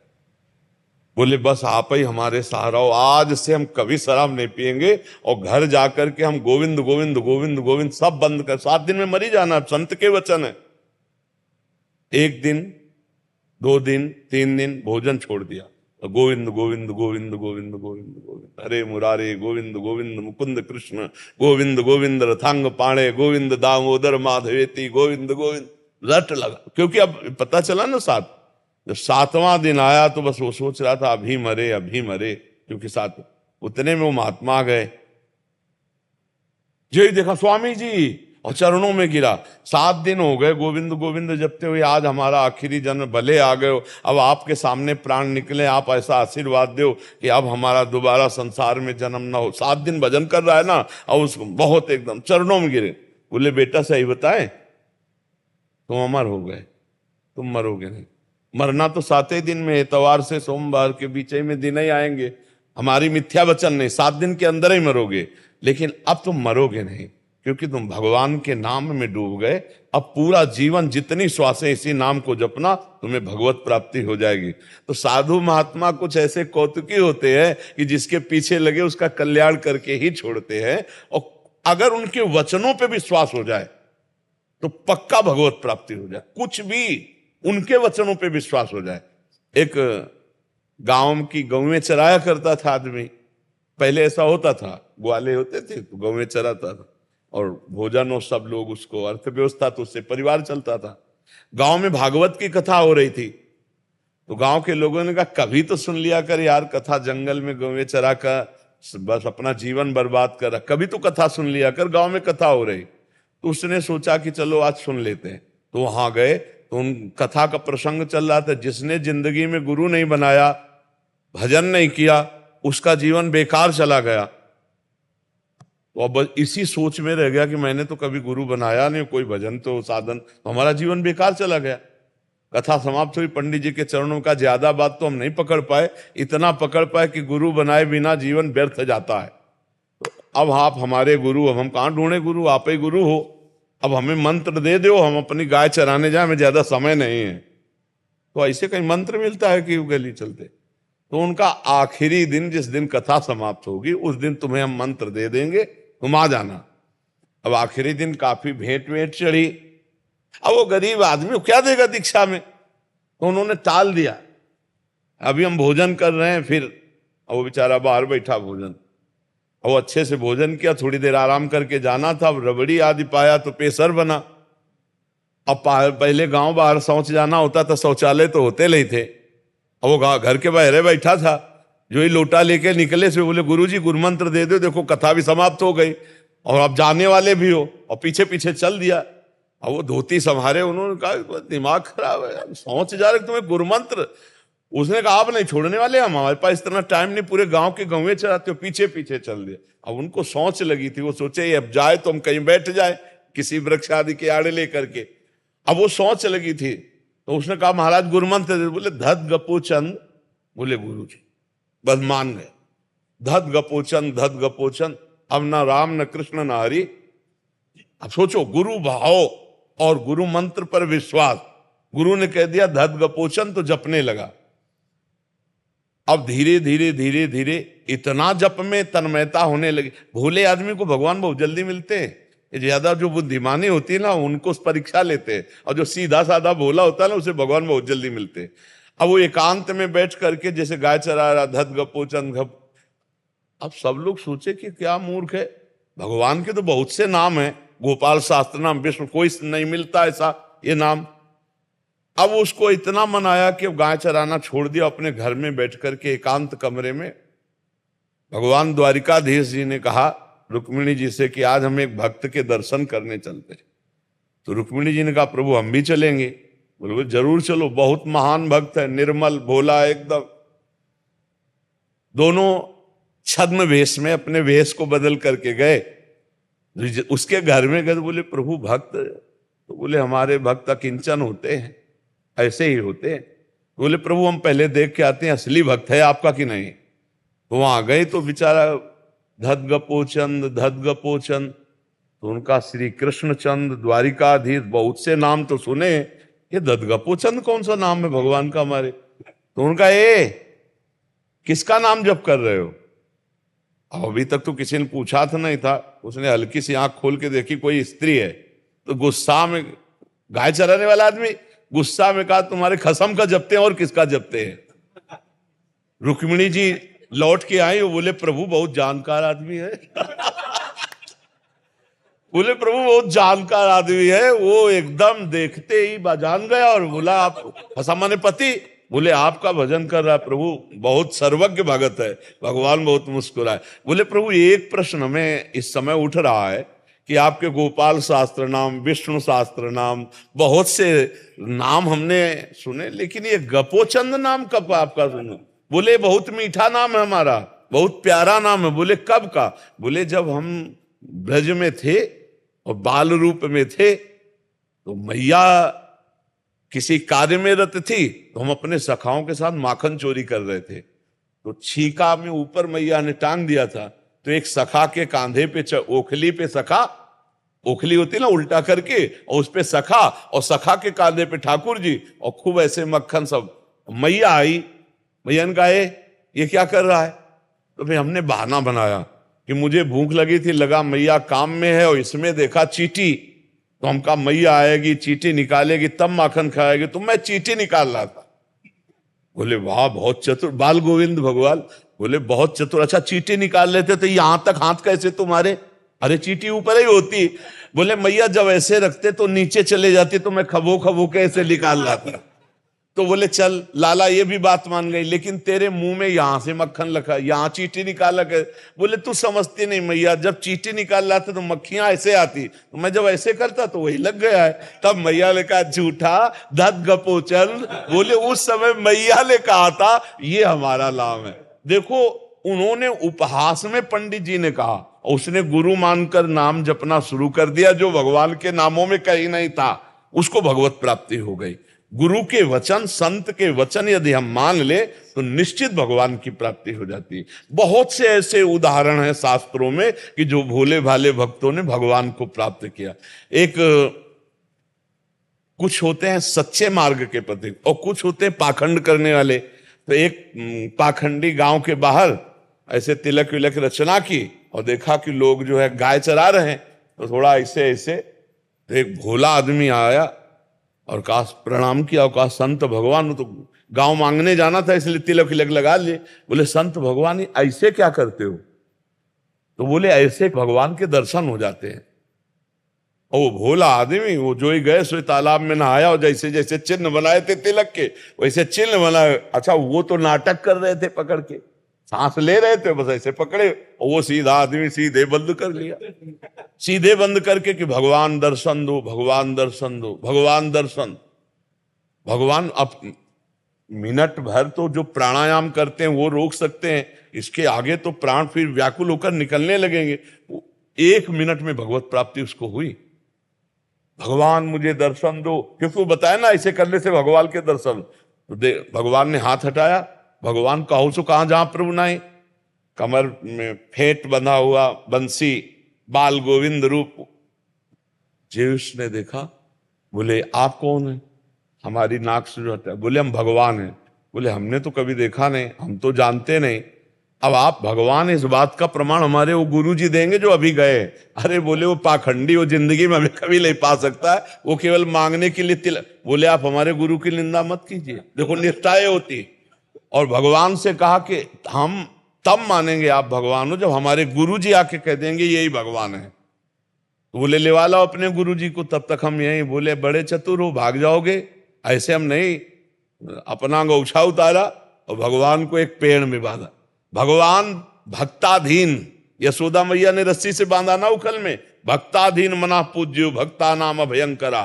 बोले बस आप ही हमारे सहारा हो, आज से हम कभी शराब नहीं पिएंगे और घर जाकर के हम गोविंद गोविंद गोविंद गोविंद सब बंद कर, 7 दिन में मर ही जाना, संत के वचन है। 1 दिन 2 दिन 3 दिन भोजन छोड़ दिया, गोविंद गोविंद गोविंद गोविंद गोविंद गोविंद, हरे मुरारे गोविंद गोविंद मुकुंद कृष्ण, गोविंद गोविंद रथांग पाणे, गोविंद दामोदर माधवेती, गोविंद गोविंद रट लगा। क्योंकि अब पता चला ना, जब 7वां दिन आया तो बस वो सोच रहा था अभी मरे अभी मरे, क्योंकि 7 उतने में वो महात्मा गए, जो देखा स्वामी जी, और चरणों में गिरा। 7 दिन हो गए गोविंद गोविंद जपते हुए, आज हमारा आखिरी जन्म, भले आ गए हो, अब आपके सामने प्राण निकले, आप ऐसा आशीर्वाद दो कि अब हमारा दोबारा संसार में जन्म ना हो। 7 दिन भजन कर रहा है ना, और उसको बहुत एकदम चरणों में गिरे। बोले बेटा सही बताए, तुम अमर हो गए, तुम मरोगे नहीं। मरना तो 7 दिन में, इतवार से सोमवार के बीच में दिन ही आएंगे, हमारी मिथ्या वचन नहीं, 7 दिन के अंदर ही मरोगे, लेकिन अब तुम मरोगे नहीं, क्योंकि तुम भगवान के नाम में डूब गए। अब पूरा जीवन जितनी श्वासें इसी नाम को जपना, तुम्हें भगवत प्राप्ति हो जाएगी। तो साधु महात्मा कुछ ऐसे कौतुकी होते हैं कि जिसके पीछे लगे उसका कल्याण करके ही छोड़ते हैं, और अगर उनके वचनों पे विश्वास हो जाए तो पक्का भगवत प्राप्ति हो जाए। कुछ भी उनके वचनों पे विश्वास हो जाए। एक गांव की गौवें चराया करता था आदमी, पहले ऐसा होता था, ग्वाले होते थे तो गौवें चराता था, और भोजन और सब लोग उसको, अर्थव्यवस्था तो उससे परिवार चलता था। गांव में भागवत की कथा हो रही थी, तो गांव के लोगों ने कहा कभी तो सुन लिया कर यार कथा, जंगल में गौवें चरा कर बस अपना जीवन बर्बाद कर, कभी तो कथा सुन लिया कर, गांव में कथा हो रही। तो उसने सोचा कि चलो आज सुन लेते हैं। तो वहां गए तो उन कथा का प्रसंग चल रहा था, जिसने जिंदगी में गुरु नहीं बनाया, भजन नहीं किया, उसका जीवन बेकार चला गया। तो अब इसी सोच में रह गया कि मैंने तो कभी गुरु बनाया नहीं, कोई भजन तो साधन, तो हमारा जीवन बेकार चला गया। कथा समाप्त हुई, पंडित जी के चरणों का, ज्यादा बात तो हम नहीं पकड़ पाए, इतना पकड़ पाए कि गुरु बनाए बिना जीवन व्यर्थ जाता है। तो अब आप हमारे गुरु, अब हम कहाँ ढूंढे गुरु, आप ही गुरु हो, अब हमें मंत्र दे दो, हम अपनी गाय चराने जाए, हमें ज्यादा समय नहीं है। तो ऐसे कहीं मंत्र मिलता है कि गली चलते। तो उनका आखिरी दिन, जिस दिन कथा समाप्त होगी उस दिन तुम्हें हम मंत्र दे देंगे, तुम आ जाना। अब आखिरी दिन काफी भेंट वेंट चढ़ी। अब वो गरीब आदमी को क्या देगा दीक्षा में, तो उन्होंने टाल दिया, अभी हम भोजन कर रहे हैं। फिर वो बेचारा बाहर बैठा भोजन, वो अच्छे से भोजन किया, थोड़ी देर आराम करके जाना था। अब रबड़ी आदि पाया तो पेशर बना। अब पहले गांव बाहर शौच जाना होता था, शौचालय तो होते नहीं थे। अब वो घर के बाहर बैठा था, जो ही लोटा लेके निकले से बोले गुरुजी गुरुमंत्र दे दो, देखो कथा भी समाप्त हो गई और आप जाने वाले भी हो, और पीछे पीछे चल दिया। अब वो धोती संभारे, उन्होंने कहा दिमाग खराब है, शौच जा रहे तुम्हें गुरुमंत्र। उसने कहा आप नहीं छोड़ने वाले, हम हमारे पास इतना टाइम नहीं, पूरे गांव के गौवें चराते हो, पीछे पीछे चल दिया। अब उनको सोच लगी थी, वो सोचे अब जाए तो हम कहीं बैठ जाए किसी वृक्ष आदि के आड़े लेकर के। अब वो सोच लगी थी, तो उसने कहा महाराज गुरुमंत्र दे। बोले धत गपो चंद, बोले गुरु जी, बस मान गए। धत गपो चंद, धत गपो चंद, अब न राम न कृष्ण न हरि। अब सोचो, गुरु भाव और गुरु मंत्र पर विश्वास, गुरु ने कह दिया धत गपोचन, तो जपने लगा। अब धीरे धीरे धीरे धीरे इतना जप में तन्मयता होने लगी। भोले आदमी को भगवान बहुत जल्दी मिलते हैं, ज्यादा जो बुद्धिमानी होती है ना उनको परीक्षा लेते हैं, और जो सीधा साधा भोला होता है ना उसे भगवान बहुत जल्दी मिलते हैं। अब वो एकांत में बैठ करके जैसे गाय चरा रहा, धत गपोचन घप। अब सब लोग सोचे कि क्या मूर्ख है, भगवान के तो बहुत से नाम हैं, गोपाल शास्त्र नाम, विष्णु, कोई नहीं मिलता ऐसा ये नाम। अब उसको इतना मनाया कि गाय चराना छोड़ दिया, अपने घर में बैठ करके एकांत कमरे में। भगवान द्वारिकाधीश जी ने कहा रुक्मिणी जी से कि आज हम एक भक्त के दर्शन करने चलते। तो रुक्मिणी जी ने कहा प्रभु हम भी चलेंगे। बोले जरूर चलो, बहुत महान भक्त है, निर्मल भोला एकदम। दोनों छद्म वेश में अपने वेश को बदल करके गए, उसके घर में गए। बोले प्रभु भक्त, तो बोले हमारे भक्त अकिंचन होते हैं, ऐसे ही होते हैं। बोले प्रभु हम पहले देख के आते हैं असली भक्त है आपका कि नहीं। तो वहां गए तो बेचारा धत गपोचंद धत गपोचंद, तो उनका श्री कृष्णचंद, द्वारिकाधीश, बहुत से नाम तो सुने, ये ददगपोचंद कौन सा नाम है भगवान का हमारे? तो उनका ये किसका नाम जप कर रहे हो? अब अभी तक तो किसी ने पूछा था नहीं था, उसने हल्की सी आंख खोल के देखी कोई स्त्री है, तो गुस्सा में, गाय चराने वाला आदमी गुस्सा में कहा तुम्हारे खसम का जपते हैं और किसका जपते हैं? रुक्मिणी जी लौट के आई, वो बोले प्रभु बहुत जानकार आदमी है बोले प्रभु बहुत जानकार आदमी है, वो एकदम देखते ही जान गया और बोला आप खसम माने पति, बोले आपका भजन कर रहा है प्रभु, बहुत सर्वज्ञ भगत है। भगवान बहुत मुस्कुराए, बोले प्रभु एक प्रश्न हमें इस समय उठ रहा है कि आपके गोपाल शास्त्र नाम, विष्णु शास्त्र नाम, बहुत से नाम हमने सुने, लेकिन ये गपोचंद नाम कब आपका सुना? बोले बहुत मीठा नाम है हमारा, बहुत प्यारा नाम है। बोले कब का? बोले जब हम ब्रज में थे और बाल रूप में थे, तो मैया किसी कार्य में रत थी, तो हम अपने सखाओं के साथ माखन चोरी कर रहे थे, तो छीका में ऊपर मैया ने टांग दिया था, तो एक सखा के कांधे पे ओखली पे सखा, ओखली होती ना उल्टा करके, और उस पे सखा, और सखा के कांधे पे ठाकुर जी, और खूब ऐसे मक्खन सब। मैया आई, मैया ने कहा ये क्या कर रहा है? तो फिर हमने बहाना बनाया कि मुझे भूख लगी थी, लगा मैया काम में है, और इसमें देखा चींटी, तो हम कहा मैया आएगी चींटी निकालेगी तब माखन खाएगी, तो मैं चींटी निकाल रहा था। बोले वाह बहुत चतुर, बाल गोविंद भगवान बोले बहुत चतुर, अच्छा चींटी निकाल लेते तो यहां तक हाथ कैसे तुम्हारे? अरे चींटी ऊपर ही होती। बोले मैया जब ऐसे रखते तो नीचे चले जाती, तो मैं खबो खबो के ऐसे निकाल रहा था। तो बोले चल लाला ये भी बात मान गई, लेकिन तेरे मुंह में यहां से मक्खन लगा, यहां चींटी निकाला कर। बोले तू समझती नहीं मैया, जब चींटी निकाल लाते तो मक्खियां ऐसे आती, तो मैं जब ऐसे करता तो वही लग गया है। तब मैया ने कहा झूठा धत गपोचल, बोले उस समय मैया ने कहा था ये हमारा नाम है। देखो उन्होंने उपहास में पंडित जी ने कहा, उसने गुरु मानकर नाम जपना शुरू कर दिया, जो भगवान के नामों में कहीं नहीं था, उसको भगवत प्राप्ति हो गई। गुरु के वचन, संत के वचन यदि हम मान ले तो निश्चित भगवान की प्राप्ति हो जाती है। बहुत से ऐसे उदाहरण हैं शास्त्रों में कि जो भोले भाले भक्तों ने भगवान को प्राप्त किया। एक कुछ होते हैं सच्चे मार्ग के प्रति और कुछ होते हैं पाखंड करने वाले। तो एक पाखंडी गांव के बाहर ऐसे तिलक विलक रचना की और देखा कि लोग जो है गाय चरा रहे हैं, तो थोड़ा ऐसे ऐसे, तो एक भोला आदमी आया और कहा प्रणाम किया और कहा संत भगवान, तो गांव मांगने जाना था इसलिए तिलक विलक लगा लिए। बोले संत भगवान ऐसे क्या करते हो? तो बोले ऐसे भगवान के दर्शन हो जाते हैं। और वो भोला आदमी वो जो ही गए सो तालाब में नहाया और जैसे जैसे चिन्ह बनाए थे तिलक के वैसे चिन्ह बनाए। अच्छा वो तो नाटक कर रहे थे, पकड़ के सांस ले रहे थे, बस ऐसे पकड़े और वो सीधा आदमी सीधे बंद कर लिया, सीधे बंद करके कि भगवान दर्शन दो, भगवान दर्शन दो, भगवान दर्शन। भगवान अब मिनट भर तो जो प्राणायाम करते हैं वो रोक सकते हैं, इसके आगे तो प्राण फिर व्याकुल होकर निकलने लगेंगे। 1 मिनट में भगवत प्राप्ति उसको हुई। भगवान मुझे दर्शन दो, क्योंकि वो बताया ना ऐसे करने से भगवान के दर्शन। तो भगवान ने हाथ हटाया, भगवान कहो सो कहां जहां प्रभु नाई, कमर में फेंट बंधा हुआ बंसी, बाल गोविंद रूप। जेउस ने देखा, बोले आप कौन है? हमारी नाक से जो हटा, बोले हम भगवान हैं। बोले हमने तो कभी देखा नहीं, हम तो जानते नहीं। अब आप भगवान, इस बात का प्रमाण हमारे वो गुरु जी देंगे जो अभी गए। अरे बोले वो पाखंडी, वो जिंदगी में हमें कभी नहीं पा सकता है, वो केवल मांगने के लिए तिलक। बोले आप हमारे गुरु की निंदा मत कीजिए, देखो निष्ठाएं होती। और भगवान से कहा कि हम तब मानेंगे आप भगवान हो जब हमारे गुरु जी आके कह देंगे यही भगवान है। तो बोले ले वाला अपने गुरु जी को, तब तक हम यही। बोले बड़े चतुर हो, भाग जाओगे, ऐसे हम नहीं। अपना गौछा उतारा और भगवान को एक पेड़ में बांधा। भगवान भक्ताधीन, यशोदा मैया ने रस्सी से बांधा ना उखल में, भक्ताधीन मना पूज्यो भक्ता नाम अभयंकरा।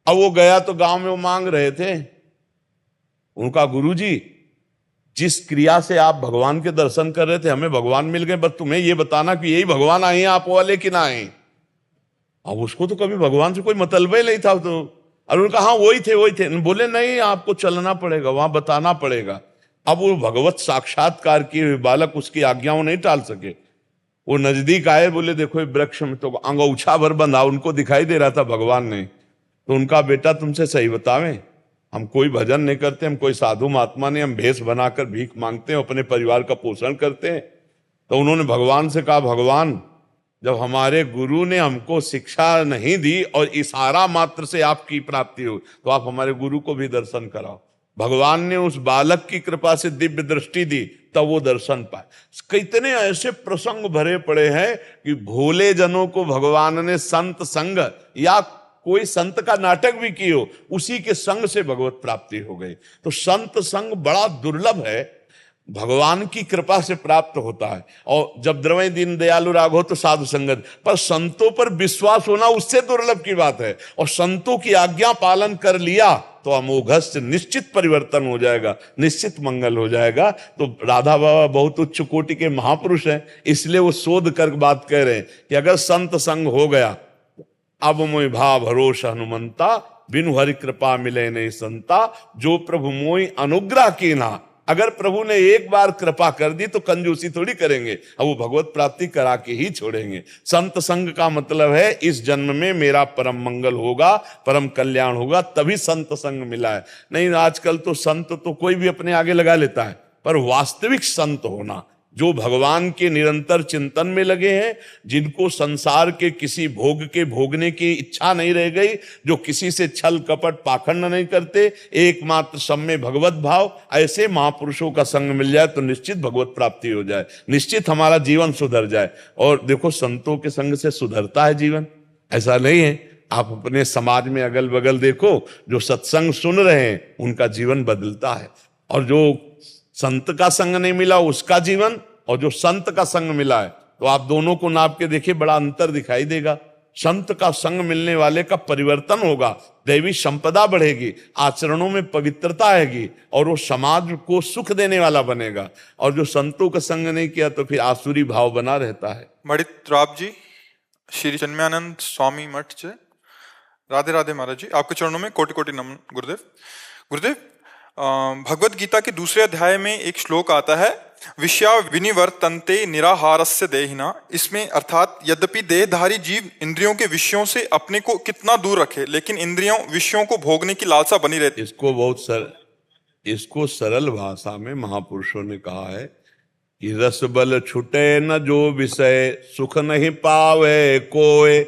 अब वो गया तो गांव में वो मांग रहे थे, उनका गुरुजी जिस क्रिया से आप भगवान के दर्शन कर रहे थे हमें भगवान मिल गए, बस तुम्हें ये बताना कि यही भगवान आए हैं आप वाले कि ना आए। अब उसको तो कभी भगवान से कोई मतलब ही नहीं था। तो और उन्होंने कहा हाँ वही थे वही थे। बोले नहीं आपको चलना पड़ेगा, वहां बताना पड़ेगा। अब वो भगवत साक्षात्कार किए हुए बालक उसकी आज्ञाओं नहीं टाल सके। वो नजदीक आए, बोले देखो ये वृक्ष में तो अंगोछा भर बंधा, उनको दिखाई दे रहा था भगवान ने। तो उनका बेटा तुमसे सही बतावें, हम कोई भजन नहीं करते, हम कोई साधु महात्मा नहीं, हम भेष बनाकर भीख मांगते हैं, अपने परिवार का पोषण करते हैं। तो उन्होंने भगवान से कहा, भगवान जब हमारे गुरु ने हमको शिक्षा नहीं दी और इशारा मात्र से आपकी प्राप्ति हो, तो आप हमारे गुरु को भी दर्शन कराओ। भगवान ने उस बालक की कृपा से दिव्य दृष्टि दी, तब वो दर्शन पाए। कितने ऐसे प्रसंग भरे पड़े हैं कि भोले जनों को भगवान ने संत संग या कोई संत का नाटक भी किए, उसी के संग से भगवत प्राप्ति हो गई। तो संत संग बड़ा दुर्लभ है, भगवान की कृपा से प्राप्त होता है। और जब द्रव्य दीन दयालु राग हो तो साधु संगत, पर संतों पर विश्वास होना उससे दुर्लभ की बात है। और संतों की आज्ञा पालन कर लिया तो अमोघस्य निश्चित परिवर्तन हो जाएगा, निश्चित मंगल हो जाएगा। तो राधा बाबा बहुत उच्च कोटि के महापुरुष हैं, इसलिए वो शोध कर बात कह रहे हैं कि अगर संत संग हो गया, अब मोहि भाव भरोस हनुमंता, बिनु हरि कृपा मिले नहीं संता, जो प्रभु मोहि अनुग्रह कीना। अगर प्रभु ने एक बार कृपा कर दी तो कंजूसी थोड़ी करेंगे, अब वो भगवत प्राप्ति करा के ही छोड़ेंगे। संत संग का मतलब है इस जन्म में मेरा परम मंगल होगा, परम कल्याण होगा, तभी संत संग मिला है। नहीं आजकल तो संत तो कोई भी अपने आगे लगा लेता है, पर वास्तविक संत होना जो भगवान के निरंतर चिंतन में लगे हैं, जिनको संसार के किसी भोग के भोगने की इच्छा नहीं रह गई, जो किसी से छल कपट पाखंड नहीं करते, एकमात्र सब में भगवत भाव, ऐसे महापुरुषों का संग मिल जाए तो निश्चित भगवत प्राप्ति हो जाए, निश्चित हमारा जीवन सुधर जाए। और देखो संतों के संग से सुधरता है जीवन, ऐसा नहीं है। आप अपने समाज में अगल बगल देखो, जो सत्संग सुन रहे हैं उनका जीवन बदलता है, और जो संत का संग नहीं मिला उसका जीवन, और जो संत का संग मिला है, तो आप दोनों को नाप के देखिए, बड़ा अंतर दिखाई देगा। संत का संग मिलने वाले का परिवर्तन होगा, दैवी संपदा बढ़ेगी, आचरणों में पवित्रता आएगी, और वो समाज को सुख देने वाला बनेगा। और जो संतों का संग नहीं किया तो फिर आसुरी भाव बना रहता है। मणित राव जी, श्री चिन्मयानंद स्वामी मठ से, राधे राधे महाराज जी, आपके चरणों में कोटि कोटि नमन गुरुदेव। गुरुदेव, भगवत गीता के दूसरे अध्याय में एक श्लोक आता है, विषया विनिवर्तन्ते निराहारस्य देहिना। इसमें अर्थात यद्यपि देहधारी जीव इंद्रियों के विषयों से अपने को कितना दूर रखे, लेकिन इंद्रियों विषयों को भोगने की लालसा बनी रहती। इसको सरल भाषा में महापुरुषों ने कहा है कि रस बल छुटे न जो विषय, सुख नहीं पावे कोय,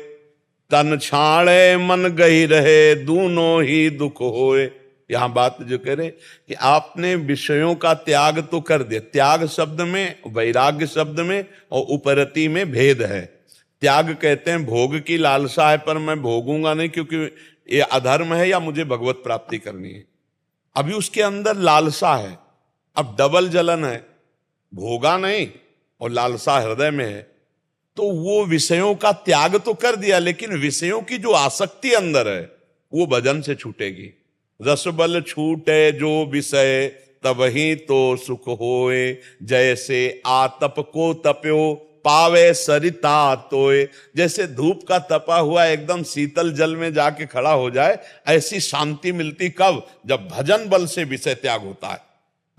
तन छाड़े मन गही रहे, दूनों ही दुख होए। यहां बात जो कह रहे कि आपने विषयों का त्याग तो कर दिया। त्याग शब्द में, वैराग्य शब्द में और उपरति में भेद है। त्याग कहते हैं भोग की लालसा है, पर मैं भोगूंगा नहीं क्योंकि ये अधर्म है या मुझे भगवत प्राप्ति करनी है। अभी उसके अंदर लालसा है, अब डबल जलन है, भोगा नहीं और लालसा हृदय में है, तो वो विषयों का त्याग तो कर दिया, लेकिन विषयों की जो आसक्ति अंदर है वो भजन से छूटेगी। रस बल छूटे जो विषय, तब ही तो सुख होए, जैसे आतप को तप्यो, पावे सरिता तोए। जैसे धूप का तपा हुआ एकदम शीतल जल में जाके खड़ा हो जाए, ऐसी शांति मिलती कब? जब भजन बल से विषय त्याग होता है।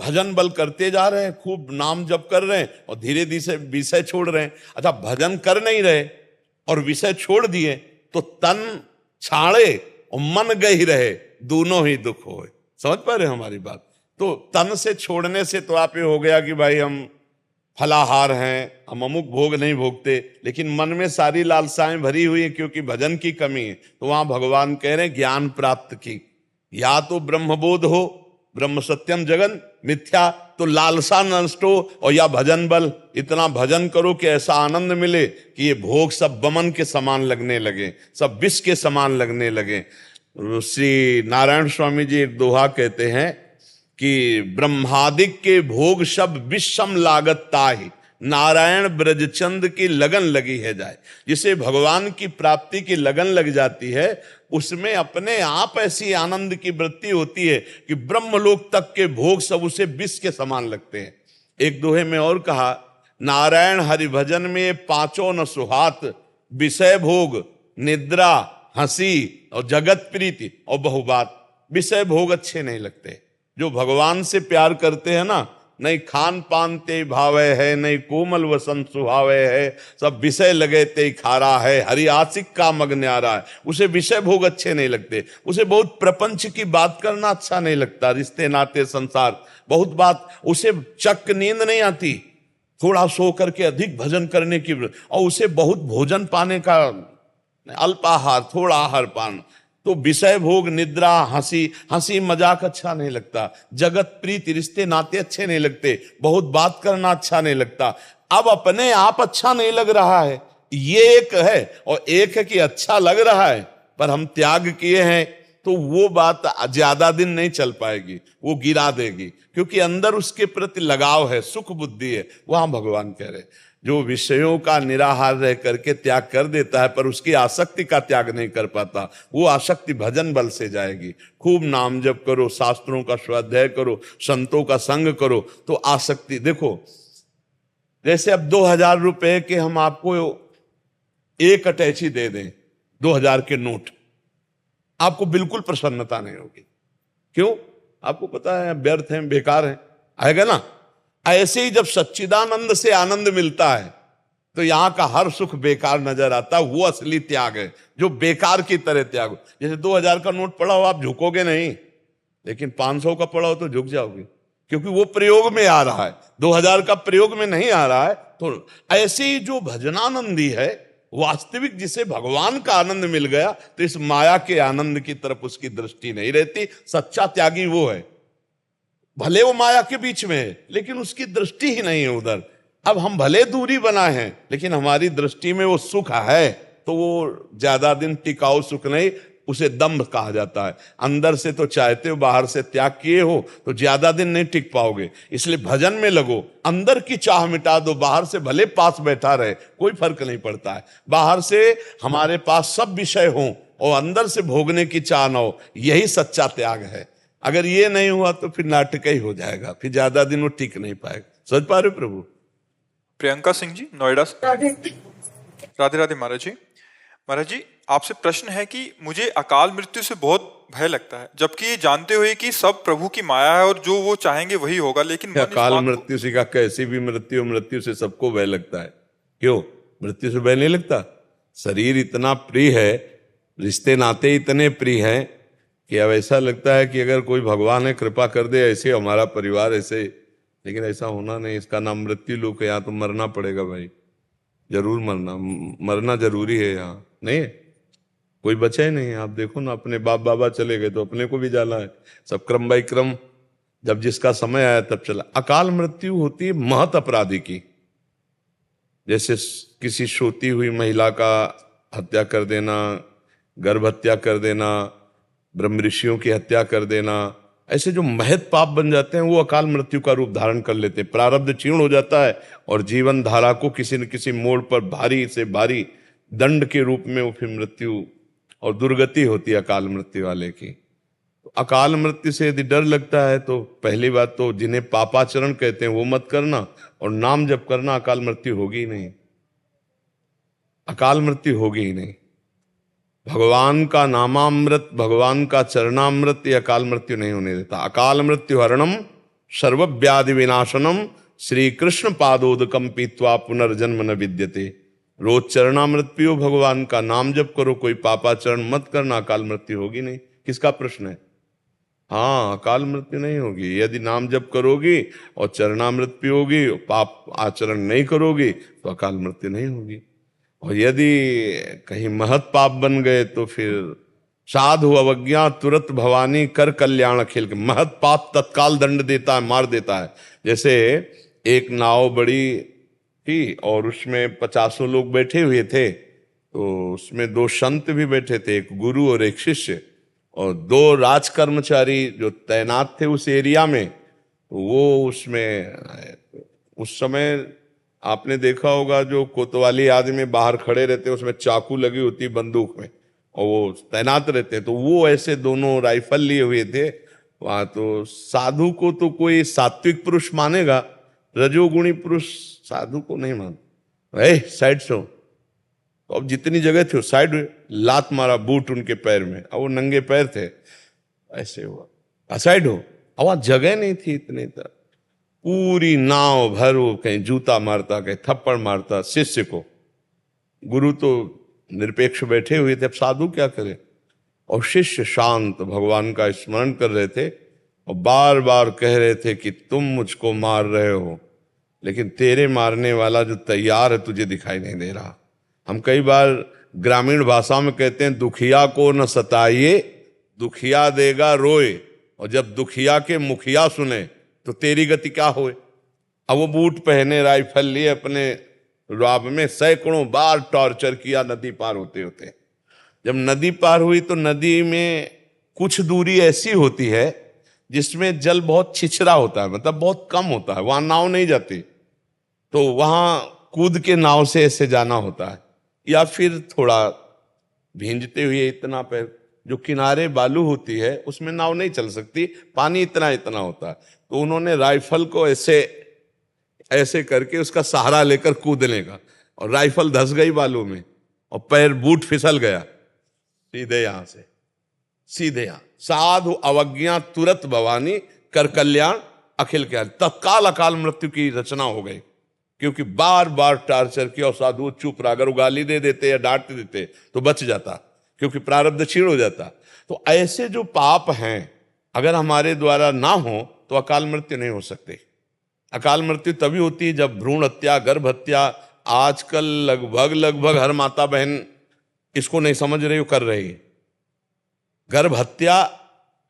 भजन बल करते जा रहे हैं, खूब नाम जप कर रहे हैं और धीरे धीरे विषय छोड़ रहे हैं। अच्छा, भजन कर नहीं रहे और विषय छोड़ दिए तो तन छाड़े और मन गही रहे, दोनों ही दुख होए। समझ पा रहे हमारी बात? तो तन से छोड़ने से तो आप ये हो गया कि भाई हम फलाहार हैं, हम अमुक भोग नहीं भोगते, लेकिन मन में सारी लालसाएं भरी हुई है क्योंकि भजन की कमी है। तो वहां भगवान कह रहे हैं ज्ञान प्राप्त की, या तो ब्रह्मबोध हो, ब्रह्म सत्यम जगन मिथ्या, तो लालसा नष्ट हो, और या भजन बल, इतना भजन करो कि ऐसा आनंद मिले कि ये भोग सब बमन के समान लगने लगे, सब विष के समान लगने लगे। श्री नारायण स्वामी जी एक दोहा कहते हैं कि ब्रह्मादिक के भोग सब विषम लागत ताहि, नारायण ब्रजचंद की लगन लगी है जाए। जिसे भगवान की प्राप्ति की लगन लग जाती है, उसमें अपने आप ऐसी आनंद की वृत्ति होती है कि ब्रह्मलोक तक के भोग सब उसे विष के समान लगते हैं। एक दोहे में और कहा, नारायण हरि भजन में पांचों न सुहात, विषय भोग, निद्रा, हंसी और जगत प्रीति और बहुबात। विषय भोग अच्छे नहीं लगते। जो भगवान से प्यार करते हैं ना, नहीं खान पान ते भावे है, नहीं कोमल वसन सुहावे है, सब विषय लगे ते खारा है, हरि आशिक का मग न्यारा है। उसे विषय भोग अच्छे नहीं लगते, उसे बहुत प्रपंच की बात करना अच्छा नहीं लगता, रिश्ते नाते संसार बहुत बात, उसे चक नींद नहीं आती, थोड़ा सो करके अधिक भजन करने की, और उसे बहुत भोजन पाने का, अल्पाहार थोड़ा आहार पान, तो विषय भोग निद्रा हंसी हंसी मजाक अच्छा नहीं लगता, जगत प्रीति रिश्ते नाते अच्छे नहीं लगते, बहुत बात करना अच्छा नहीं लगता। अब अपने आप अच्छा नहीं लग रहा है, ये एक है, और एक है कि अच्छा लग रहा है पर हम त्याग किए हैं, तो वो बात ज्यादा दिन नहीं चल पाएगी, वो गिरा देगी, क्योंकि अंदर उसके प्रति लगाव है, सुख बुद्धि है। वहां भगवान कह रहे जो विषयों का निराहार रह करके त्याग कर देता है पर उसकी आसक्ति का त्याग नहीं कर पाता, वो आसक्ति भजन बल से जाएगी। खूब नाम जप करो, शास्त्रों का स्वाध्याय करो, संतों का संग करो, तो आसक्ति देखो। जैसे अब 2000 रुपए के हम आपको एक अटैची दे दें, 2000 के नोट, आपको बिल्कुल प्रसन्नता नहीं होगी। क्यों? आपको पता है व्यर्थ है, बेकार है, आएगा ना। ऐसे ही जब सच्चिदानंद से आनंद मिलता है तो यहां का हर सुख बेकार नजर आता, वो असली त्याग है जो बेकार की तरह त्याग। जैसे 2000 का नोट पड़ा हो, आप झुकोगे नहीं, लेकिन 500 का पड़ा हो तो झुक जाओगे, क्योंकि वो प्रयोग में आ रहा है, 2000 का प्रयोग में नहीं आ रहा है। तो ऐसे ही जो भजनानंदी है, वास्तविक जिसे भगवान का आनंद मिल गया, तो इस माया के आनंद की तरफ उसकी दृष्टि नहीं रहती। सच्चा त्यागी वो है, भले वो माया के बीच में है लेकिन उसकी दृष्टि ही नहीं है उधर। अब हम भले दूरी बनाए हैं लेकिन हमारी दृष्टि में वो सुख है, तो वो ज्यादा दिन टिकाऊ सुख नहीं, उसे दम्भ कहा जाता है। अंदर से तो चाहते हो, बाहर से त्याग किए हो तो ज्यादा दिन नहीं टिक पाओगे, इसलिए भजन में लगो। अंदर की चाह मिटा दो, बाहर से भले पास बैठा रहे कोई फर्क नहीं पड़ता है। बाहर से हमारे पास सब विषय हो और अंदर से भोगने की चाह न हो, यही सच्चा त्याग है। अगर ये नहीं हुआ तो फिर नाटक ही हो जाएगा, फिर ज्यादा दिन वो टिक नहीं पाएगा। समझ पा रहे हो प्रभु? प्रियंका सिंह जी, नोएडा से। राधे राधे महाराज जी। महाराज जी, आपसे प्रश्न है कि मुझे अकाल मृत्यु से बहुत भय लगता है, जबकि ये जानते हुए कि सब प्रभु की माया है और जो वो चाहेंगे वही होगा, लेकिन अकाल मृत्यु से का कैसी भी मृत्यु, मृत्यु से सबको भय लगता है। क्यों? मृत्यु से भय नहीं लगता। शरीर इतना प्रिय है, रिश्ते नाते इतने प्रिय हैं कि अब ऐसा लगता है कि अगर कोई भगवान है कृपा कर दे, ऐसे हमारा परिवार ऐसे, लेकिन ऐसा होना नहीं। इसका नाम मृत्यु लोक है, यहाँ तो मरना पड़ेगा भाई, जरूर मरना जरूरी है। यहाँ नहीं कोई बचा ही नहीं। आप देखो ना, अपने बाप बाबा चले गए तो अपने को भी जाना है, सब क्रम बाई क्रम, जब जिसका समय आया तब चला। अकाल मृत्यु होती है महत अपराधी की, जैसे किसी सोती हुई महिला का हत्या कर देना, गर्भ हत्या कर देना, ब्रह्म ऋषियों की हत्या कर देना, ऐसे जो महत पाप बन जाते हैं वो अकाल मृत्यु का रूप धारण कर लेते हैं। प्रारब्ध क्षीण हो जाता है और जीवन धारा को किसी न किसी मोड़ पर भारी से भारी दंड के रूप में वो फिर मृत्यु और दुर्गति होती है अकाल मृत्यु वाले की। तो अकाल मृत्यु से यदि डर लगता है तो पहली बात तो जिन्हें पापाचरण कहते हैं वो मत करना, और नाम जप करना, अकाल मृत्यु होगी ही नहीं, अकाल मृत्यु होगी ही नहीं। भगवान का नामामृत, भगवान का चरणामृत, ये अकाल मृत्यु नहीं होने देता। अकाल मृत्यु हरणम सर्वव्याधि विनाशनम श्री कृष्ण पादोदकम पीत्वा पुनर्जन्म न विद्यते। रोज चरणामृत पियो, भगवान का नाम जप करो, कोई पापाचरण मत करना, अकाल मृत्यु होगी नहीं। किसका प्रश्न है? हाँ, अकाल मृत्यु नहीं होगी यदि नाम जप करोगी और चरणामृत पियोगी, पाप आचरण नहीं करोगी तो अकाल मृत्यु नहीं होगी। और यदि कहीं महत पाप बन गए तो फिर साधु अवज्ञा तुरंत भवानी कर कल्याण अखिल के। महत पाप तत्काल दंड देता है, मार देता है। जैसे एक नाव बड़ी थी और उसमें 50 लोग बैठे हुए थे, तो उसमें 2 संत भी बैठे थे, एक गुरु और एक शिष्य, और 2 राज कर्मचारी जो तैनात थे उस एरिया में। वो उसमें उस समय आपने देखा होगा जो कोतवाली आदमी बाहर खड़े रहते हैं, उसमें चाकू लगी होती बंदूक में, और वो तैनात रहते हैं। तो वो ऐसे दोनों राइफल लिए हुए थे वहां। तो साधु को तो कोई सात्विक पुरुष मानेगा, रजोगुणी पुरुष साधु को नहीं मानता। साइड से, तो अब जितनी जगह थी साइड लात मारा बूट उनके पैर में, और वो नंगे पैर थे, ऐसे हुआ साइड हो। अब वहां जगह नहीं थी इतनी तरह, पूरी नाव भर वो कहीं जूता मारता, कहीं थप्पड़ मारता शिष्य को। गुरु तो निरपेक्ष बैठे हुए थे, अब साधु क्या करे। और शिष्य शांत भगवान का स्मरण कर रहे थे और बार बार कह रहे थे कि तुम मुझको मार रहे हो, लेकिन तेरे मारने वाला जो तैयार है तुझे दिखाई नहीं दे रहा। हम कई बार ग्रामीण भाषा में कहते हैं दुखिया को न सताइए, दुखिया देगा रोए। और जब दुखिया के मुखिया सुने तो तेरी गति क्या होए। अब वो बूट पहने, राइफल लिए, अपने राब में सैकड़ों बार टॉर्चर किया नदी पार होते होते। जब नदी पार हुई तो नदी में कुछ दूरी ऐसी होती है जिसमें जल बहुत छिछरा होता है, मतलब बहुत कम होता है, वहां नाव नहीं जाती, तो वहां कूद के नाव से ऐसे जाना होता है, या फिर थोड़ा भींजते हुए इतना पैर, जो किनारे बालू होती है उसमें नाव नहीं चल सकती, पानी इतना इतना होता है। तो उन्होंने राइफल को ऐसे ऐसे करके उसका सहारा लेकर कूदने का, और राइफल धंस गई बालू में और पैर बूट फिसल गया, सीधे यहां से सीधे यहां। साधु अवज्ञा तुरंत भवानी कर कल्याण अखिल के, तत्काल अकाल मृत्यु की रचना हो गई, क्योंकि बार बार टार्चर किया और साधु चुप रहा। अगर वो गाली दे देते या डांट देते तो बच जाता, क्योंकि प्रारब्ध क्षीण हो जाता। तो ऐसे जो पाप हैं अगर हमारे द्वारा ना हो तो अकाल मृत्यु नहीं हो सकती। अकाल मृत्यु तभी होती है जब भ्रूण हत्या, गर्भ हत्या, आजकल लगभग हर माता बहन इसको नहीं समझ रही हो, कर रही है। गर्भ हत्या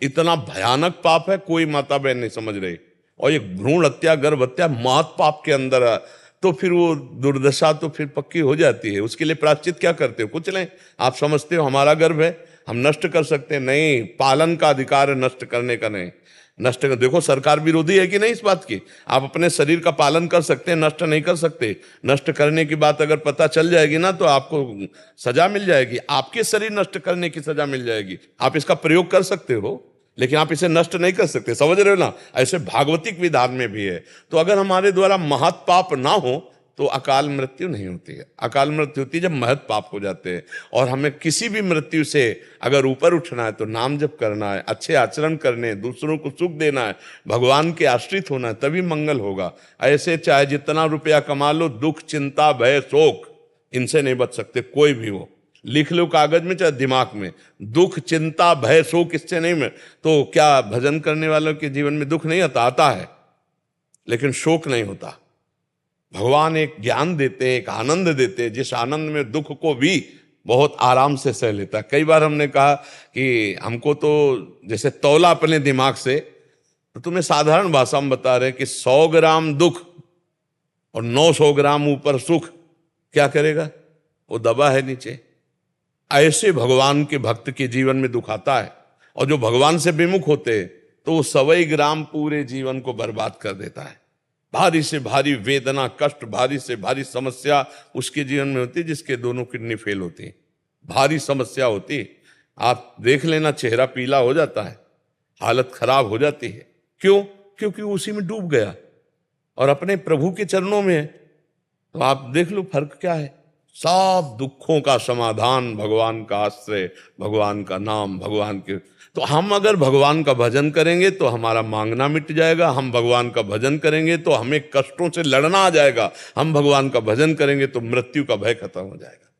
इतना भयानक पाप है, कोई माता बहन नहीं समझ रही, और एक भ्रूण हत्या, गर्भ हत्या महत पाप के अंदर है। तो फिर वो दुर्दशा तो फिर पक्की हो जाती है। उसके लिए प्रायश्चित क्या करते हो? कुछ नहीं। आप समझते हो हमारा गर्भ है, हम नष्ट कर सकते हैं? नहीं, पालन का अधिकार है, नष्ट करने का नहीं। नष्ट कर, देखो सरकार विरोधी है कि नहीं इस बात की। आप अपने शरीर का पालन कर सकते हैं, नष्ट नहीं कर सकते। नष्ट करने की बात अगर पता चल जाएगी ना तो आपको सजा मिल जाएगी, आपके शरीर नष्ट करने की सजा मिल जाएगी। आप इसका प्रयोग कर सकते हो लेकिन आप इसे नष्ट नहीं कर सकते, समझ रहे हो ना। ऐसे भागवतिक विधान में भी है। तो अगर हमारे द्वारा महत पाप ना हो तो अकाल मृत्यु नहीं होती है। अकाल मृत्यु होती है जब महत पाप हो जाते हैं। और हमें किसी भी मृत्यु से अगर ऊपर उठना है तो नाम जप करना है, अच्छे आचरण करने हैं, दूसरों को सुख देना है, भगवान के आश्रित होना है, तभी मंगल होगा। ऐसे चाहे जितना रुपया कमा लो, दुख चिंता भय शोक इनसे नहीं बच सकते कोई भी हो। लिख लो कागज में चाहे दिमाग में, दुख चिंता भय शोक इससे नहीं में। तो क्या भजन करने वालों के जीवन में दुख नहीं आता? आता है, लेकिन शोक नहीं होता। भगवान एक ज्ञान देते हैं, एक आनंद देते हैं, जिस आनंद में दुख को भी बहुत आराम से सह लेता है। कई बार हमने कहा कि हमको तो जैसे तौला अपने दिमाग से, तो तुम्हें साधारण भाषा में बता रहे हैं कि 100 ग्राम दुख और 900 ग्राम ऊपर सुख, क्या करेगा? वो दबा है नीचे। ऐसे भगवान के भक्त के जीवन में दुख आता है, और जो भगवान से विमुख होते हैं तो वो 100 ग्राम पूरे जीवन को बर्बाद कर देता है। भारी से भारी वेदना, कष्ट, भारी से भारी समस्या उसके जीवन में होती है जिसके दोनों किडनी फेल होती है। भारी समस्या होती है, आप देख लेना, चेहरा पीला हो जाता है, हालत खराब हो जाती है। क्यों? क्योंकि वो उसी में डूब गया और अपने प्रभु के चरणों में है। तो आप देख लो फर्क क्या है। सब दुखों का समाधान भगवान का आश्रय, भगवान का नाम, भगवान के। तो हम अगर भगवान का भजन करेंगे तो हमारा मांगना मिट जाएगा। हम भगवान का भजन करेंगे तो हमें कष्टों से लड़ना आ जाएगा। हम भगवान का भजन करेंगे तो मृत्यु का भय खत्म हो जाएगा।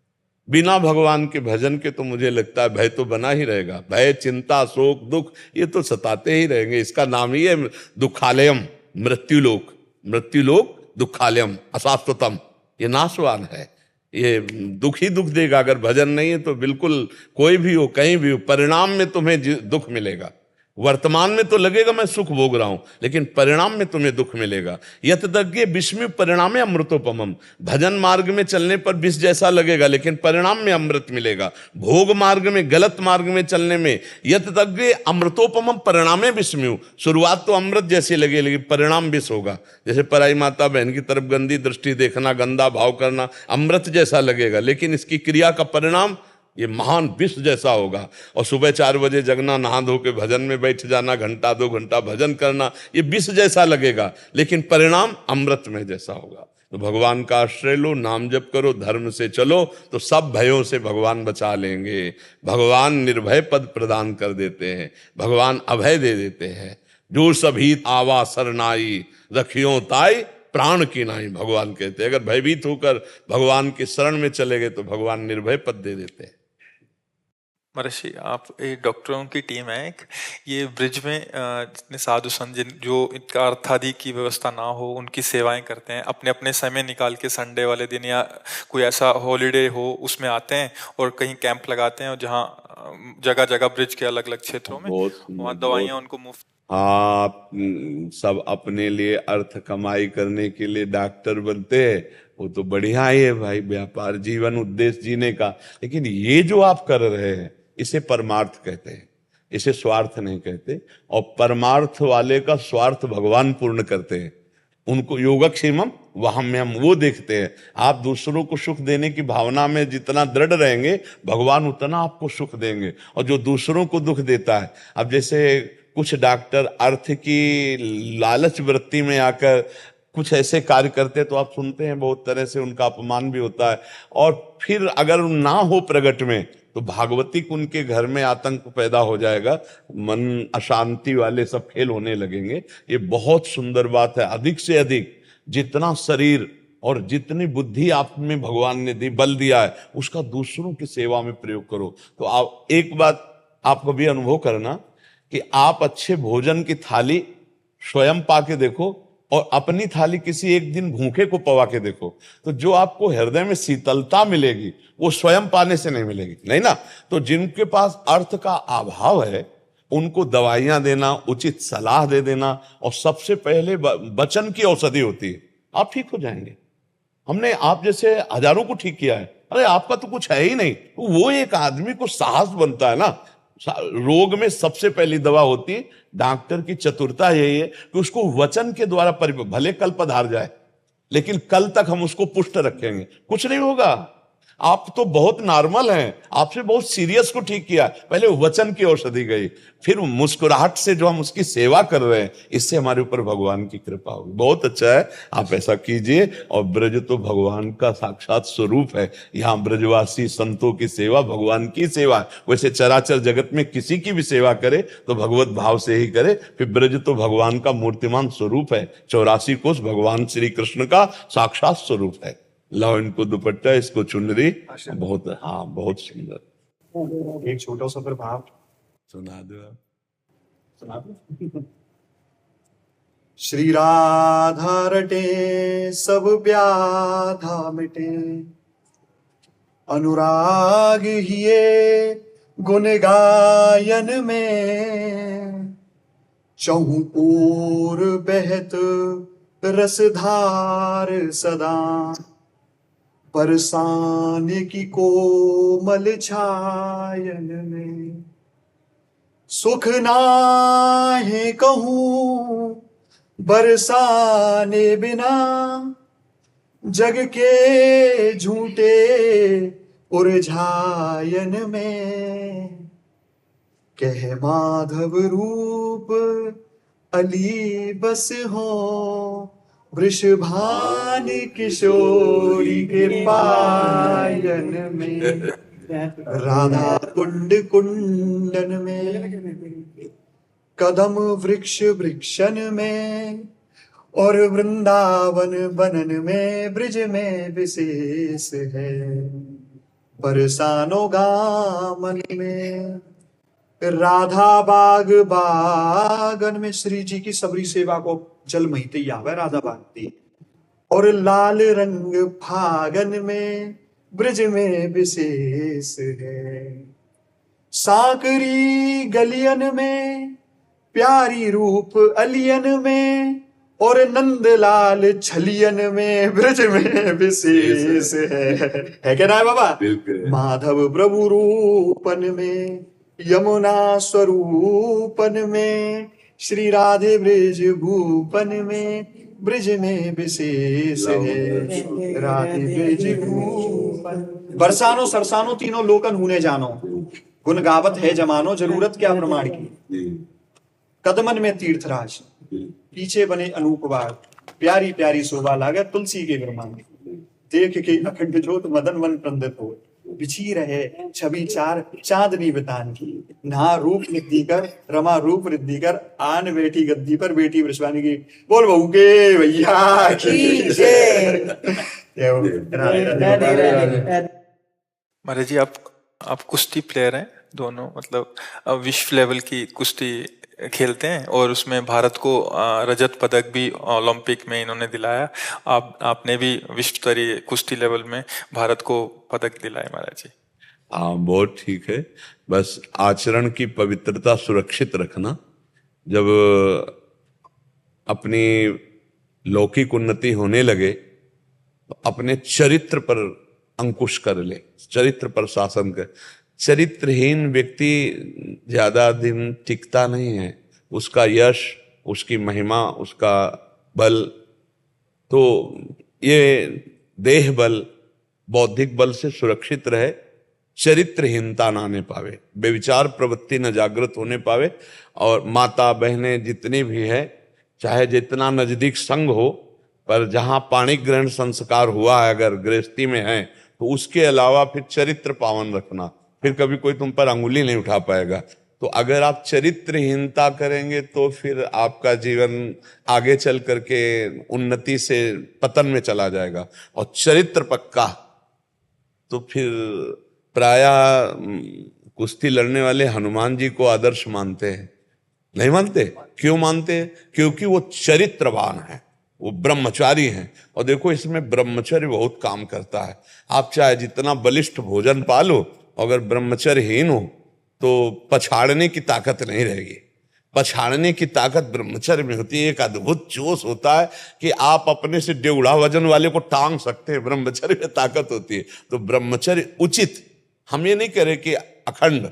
बिना भगवान के भजन के तो मुझे लगता है भय तो बना ही रहेगा। भय चिंता शोक दुख ये तो सताते ही रहेंगे। इसका नाम ही है दुखालयम, मृत्युलोक। मृत्युलोक दुखालयम अशाश्वतम, ये नाशवान है, ये दुख ही दुख देगा। अगर भजन नहीं है तो बिल्कुल कोई भी हो, कहीं भी हो, परिणाम में तुम्हें दुख मिलेगा। वर्तमान में तो लगेगा मैं सुख भोग रहा हूं, लेकिन परिणाम में तुम्हें दुख मिलेगा। यतदग्गे विस्मय परिणामे अमृतोपमम। भजन मार्ग में चलने पर विष जैसा लगेगा, लेकिन परिणाम में अमृत मिलेगा। भोग मार्ग में, गलत मार्ग में चलने में यतदग्गे अमृतोपमम परिणामे विस्मय। शुरुआत तो अमृत जैसी लगे, लेकिन परिणाम विष होगा। जैसे पराई माता बहन की तरफ गंदी दृष्टि देखना, गंदा भाव करना अमृत जैसा लगेगा, लेकिन इसकी क्रिया का परिणाम ये महान विष जैसा होगा। और सुबह 4 बजे जगना, नहा धो के भजन में बैठ जाना, घंटा 2 घंटा भजन करना, ये विष जैसा लगेगा, लेकिन परिणाम अमृत में जैसा होगा। तो भगवान का आश्रय लो, नाम जप करो, धर्म से चलो, तो सब भयों से भगवान बचा लेंगे। भगवान निर्भय पद प्रदान कर देते हैं, भगवान अभय दे देते हैं। जो सभी आवा सरनाई, रखियो ताई प्राण की नाई। भगवान कहते हैं अगर भयभीत होकर भगवान की शरण में चले गए तो भगवान निर्भय पद दे देते हैं। महर्षि, आप एक डॉक्टरों की टीम है एक, ये ब्रिज में जितने साधु संत जो इनका अर्थादि की व्यवस्था ना हो उनकी सेवाएं करते हैं, अपने अपने समय निकाल के संडे वाले दिन या कोई ऐसा हॉलीडे हो उसमें आते हैं और कहीं कैंप लगाते हैं, और जहाँ जगह जगह ब्रिज के अलग अलग क्षेत्रों में वहाँ दवाइयाँ उनको मुफ्त। हाँ, आप सब अपने लिए अर्थ कमाई करने के लिए डॉक्टर बनते हैं, वो तो बढ़िया ही है भाई, व्यापार जीवन उद्देश्य जीने का। लेकिन ये जो आप कर रहे हैं इसे परमार्थ कहते हैं, इसे स्वार्थ नहीं कहते। और परमार्थ वाले का स्वार्थ भगवान पूर्ण करते हैं। उनको योगक्षेमम वहाम्यम वो देखते हैं। आप दूसरों को सुख देने की भावना में जितना दृढ़ रहेंगे भगवान उतना आपको सुख देंगे। और जो दूसरों को दुख देता है, अब जैसे कुछ डॉक्टर अर्थ की लालच वृत्ति में आकर कुछ ऐसे कार्य करते तो आप सुनते हैं बहुत तरह से उनका अपमान भी होता है। और फिर अगर ना हो प्रगट में तो भागवतिक उनके घर में आतंक पैदा हो जाएगा, मन अशांति वाले सब खेल होने लगेंगे। ये बहुत सुंदर बात है। अधिक से अधिक जितना शरीर और जितनी बुद्धि आप में भगवान ने दी, बल दिया है, उसका दूसरों की सेवा में प्रयोग करो। तो आप एक बात आप कभी अनुभव करना कि आप अच्छे भोजन की थाली स्वयं पाके देखो और अपनी थाली किसी एक दिन भूखे को पवा के देखो, तो जो आपको हृदय में शीतलता मिलेगी वो स्वयं पाने से नहीं मिलेगी, नहीं ना। तो जिनके पास अर्थ का अभाव है उनको दवाइयां देना, उचित सलाह दे देना, और सबसे पहले वचन की औषधि होती है, आप ठीक हो जाएंगे। हमने आप जैसे हजारों को ठीक किया है, अरे आपका तो कुछ है ही नहीं, तो वो एक आदमी को साहस बनता है ना। रोग में सबसे पहली दवा होती है, डॉक्टर की चतुरता यही है कि उसको वचन के द्वारा भले कल पधार जाए लेकिन कल तक हम उसको पुष्ट रखेंगे, कुछ नहीं होगा। आप तो बहुत नॉर्मल हैं, आपसे बहुत सीरियस को ठीक किया, पहले वचन की औषधि गई, फिर मुस्कुराहट से जो हम उसकी सेवा कर रहे हैं, इससे हमारे ऊपर भगवान की कृपा होगी। बहुत अच्छा है, आप ऐसा कीजिए। और ब्रज तो भगवान का साक्षात स्वरूप है, यहाँ ब्रजवासी संतों की सेवा भगवान की सेवा है। वैसे चराचर जगत में किसी की भी सेवा करे तो भगवत भाव से ही करे। फिर ब्रज तो भगवान का मूर्तिमान स्वरूप है, 84 कोस भगवान श्री कृष्ण का साक्षात स्वरूप है। लाओ इनको दुपट्टा, इसको चुनरी, बहुत हाँ बहुत सुंदर। एक छोटा सा फिर भाव सुना दो आप। सुना दो। श्री राधा रटे सब व्याधा मिटे, अनुराग हिये गुण गायन में, चहु ओर बहत रसधार सदा, बरसाने की कोमल छायन में। सुख नाहे कहूं बरसाने बिना, जग के झूठे उलझायन में। कह माधव रूप अली बस हो, वृषभान किशोरी के पायन में। राधा कुंड कुंडन में, कदम वृक्ष वृक्षन में, और वृंदावन बनन में ब्रिज में विशेष है। बरसानो गामन में, राधा बाग बागन में। श्री जी की सबरी सेवा को जल महिते आवे राधा बागती। और लाल रंग फागन में ब्रिज में विशेष है। साकरी गलियन में, प्यारी रूप अलियन में, और नंदलाल छलियन में ब्रिज में विशेष है क्या ना है बाबा? माधव प्रभु रूपन में, यमुना स्वरूपन में, श्री राधे ब्रिज भूपन में ब्रिज में विशेष है। राधे ब्रिज भूपन। बरसानो सरसानो तीनों लोकन हुने जानो, गुण गावत है जमानो, जरूरत क्या प्रमाण की। कदमन में तीर्थराज, पीछे बने अनूपवार, प्यारी प्यारी शोभा लागे तुलसी के विरमान। देख के अखंड ज्योत मदन मन प्रंदित हो, बिछी रहे छवि चार चांदनी बितान की, नहा रूप निधि कर रमा रूप रिद्धि कर, आन बैठी गद्दी पर बेटी वृषवानी की। बोल बहू के भैया की जय। जय हो। महाराज जी आप कुश्ती प्लेयर हैं दोनों, मतलब विश्व लेवल की कुश्ती खेलते हैं और उसमें भारत को रजत पदक भी ओलंपिक में इन्होंने दिलाया। आपने भी विश्व स्तरीय कुश्ती लेवल में भारत को पदक दिलाया महाराज जी। हाँ, बहुत ठीक है। बस आचरण की पवित्रता सुरक्षित रखना। जब अपनी लौकिक उन्नति होने लगे तो अपने चरित्र पर अंकुश कर ले, चरित्र पर शासन कर। चरित्रहीन व्यक्ति ज्यादा दिन टिकता नहीं है। उसका यश, उसकी महिमा, उसका बल, तो ये देह बल, बौद्धिक बल से सुरक्षित रहे, चरित्रहीनता ना आने पावे, बेविचार प्रवृत्ति न जागृत होने पावे। और माता बहनें जितनी भी है, चाहे जितना नजदीक संग हो, पर जहां पाणिक ग्रहण संस्कार हुआ है अगर गृहस्थी में है, तो उसके अलावा फिर चरित्र पावन रखना, फिर कभी कोई तुम पर अंगुली नहीं उठा पाएगा। तो अगर आप चरित्रहीनता करेंगे तो फिर आपका जीवन आगे चल करके उन्नति से पतन में चला जाएगा। और चरित्र पक्का तो फिर प्रायः कुश्ती लड़ने वाले हनुमान जी को आदर्श मानते हैं। नहीं मानते? क्यों मानते हैं? क्योंकि वो चरित्रवान है, वो ब्रह्मचारी हैं। और देखो, इसमें ब्रह्मचर्य बहुत काम करता है। आप चाहे जितना बलिष्ठ भोजन पालो, अगर ब्रह्मचर्यहीन हो तो पछाड़ने की ताकत नहीं रहेगी। पछाड़ने की ताकत ब्रह्मचर्य में होती है। एक अद्भुत जोश होता है कि आप अपने से डेढ़ा वजन वाले को टांग सकते हैं, ब्रह्मचर्य में ताकत होती है। तो ब्रह्मचर्य उचित, हम ये नहीं कह रहे कि अखंड,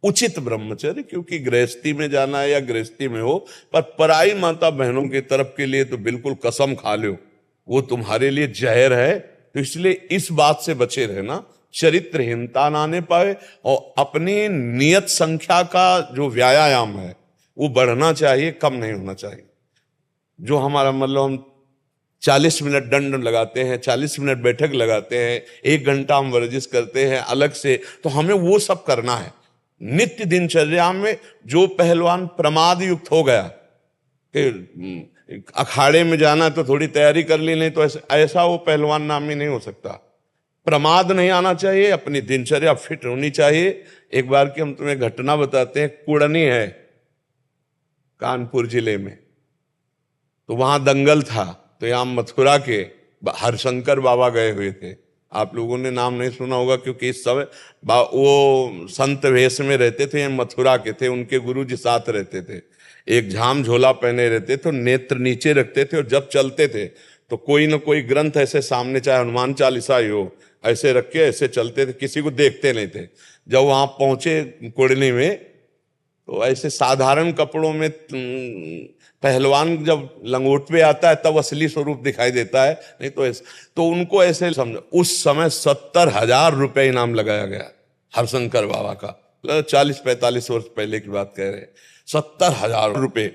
उचित ब्रह्मचर्य, क्योंकि गृहस्थी में जाना है या गृहस्थी में हो, पर पराई माता बहनों की तरफ के लिए तो बिल्कुल कसम खा लो, वो तुम्हारे लिए जहर है। तो इसलिए इस बात से बचे रहना, चरित्रहीनता ना आने पाए। और अपनी नियत संख्या का जो व्यायाम है वो बढ़ना चाहिए, कम नहीं होना चाहिए। जो हमारा मतलब हम 40 मिनट दंड लगाते हैं, 40 मिनट बैठक लगाते हैं, 1 घंटा हम वर्जिश करते हैं अलग से, तो हमें वो सब करना है। नित्य दिनचर्या में जो पहलवान प्रमाद युक्त हो गया कि अखाड़े में जाना तो थोड़ी तैयारी कर ली, नहीं तो ऐसा वो पहलवान नामी नहीं हो सकता। प्रमाद नहीं आना चाहिए, अपनी दिनचर्या फिट होनी चाहिए। एक बार की हम तुम्हें घटना बताते हैं। कुड़नी है कानपुर जिले में, तो वहां दंगल था, तो यहाँ मथुरा के हरशंकर बाबा गए हुए थे। आप लोगों ने नाम नहीं सुना होगा, क्योंकि इस समय वो संत वेश में रहते थे, मथुरा के थे, उनके गुरु जी साथ रहते थे। एक झाम झोला पहने रहते थे, नेत्र नीचे रखते थे, और जब चलते थे तो कोई न कोई ग्रंथ ऐसे सामने, चाहे हनुमान चालीसा ही हो, ऐसे रख के ऐसे चलते थे, किसी को देखते नहीं थे। जब वहां पहुंचे कुड़नी में, तो ऐसे साधारण कपड़ों में पहलवान जब लंगोट पे आता है तब असली स्वरूप दिखाई देता है, नहीं तो ऐसे। तो उनको ऐसे समझो, उस समय 70,000 रुपए इनाम लगाया गया हरशंकर बाबा का। 40-45 वर्ष पहले की बात कह रहे हैं। 70,000 रुपए।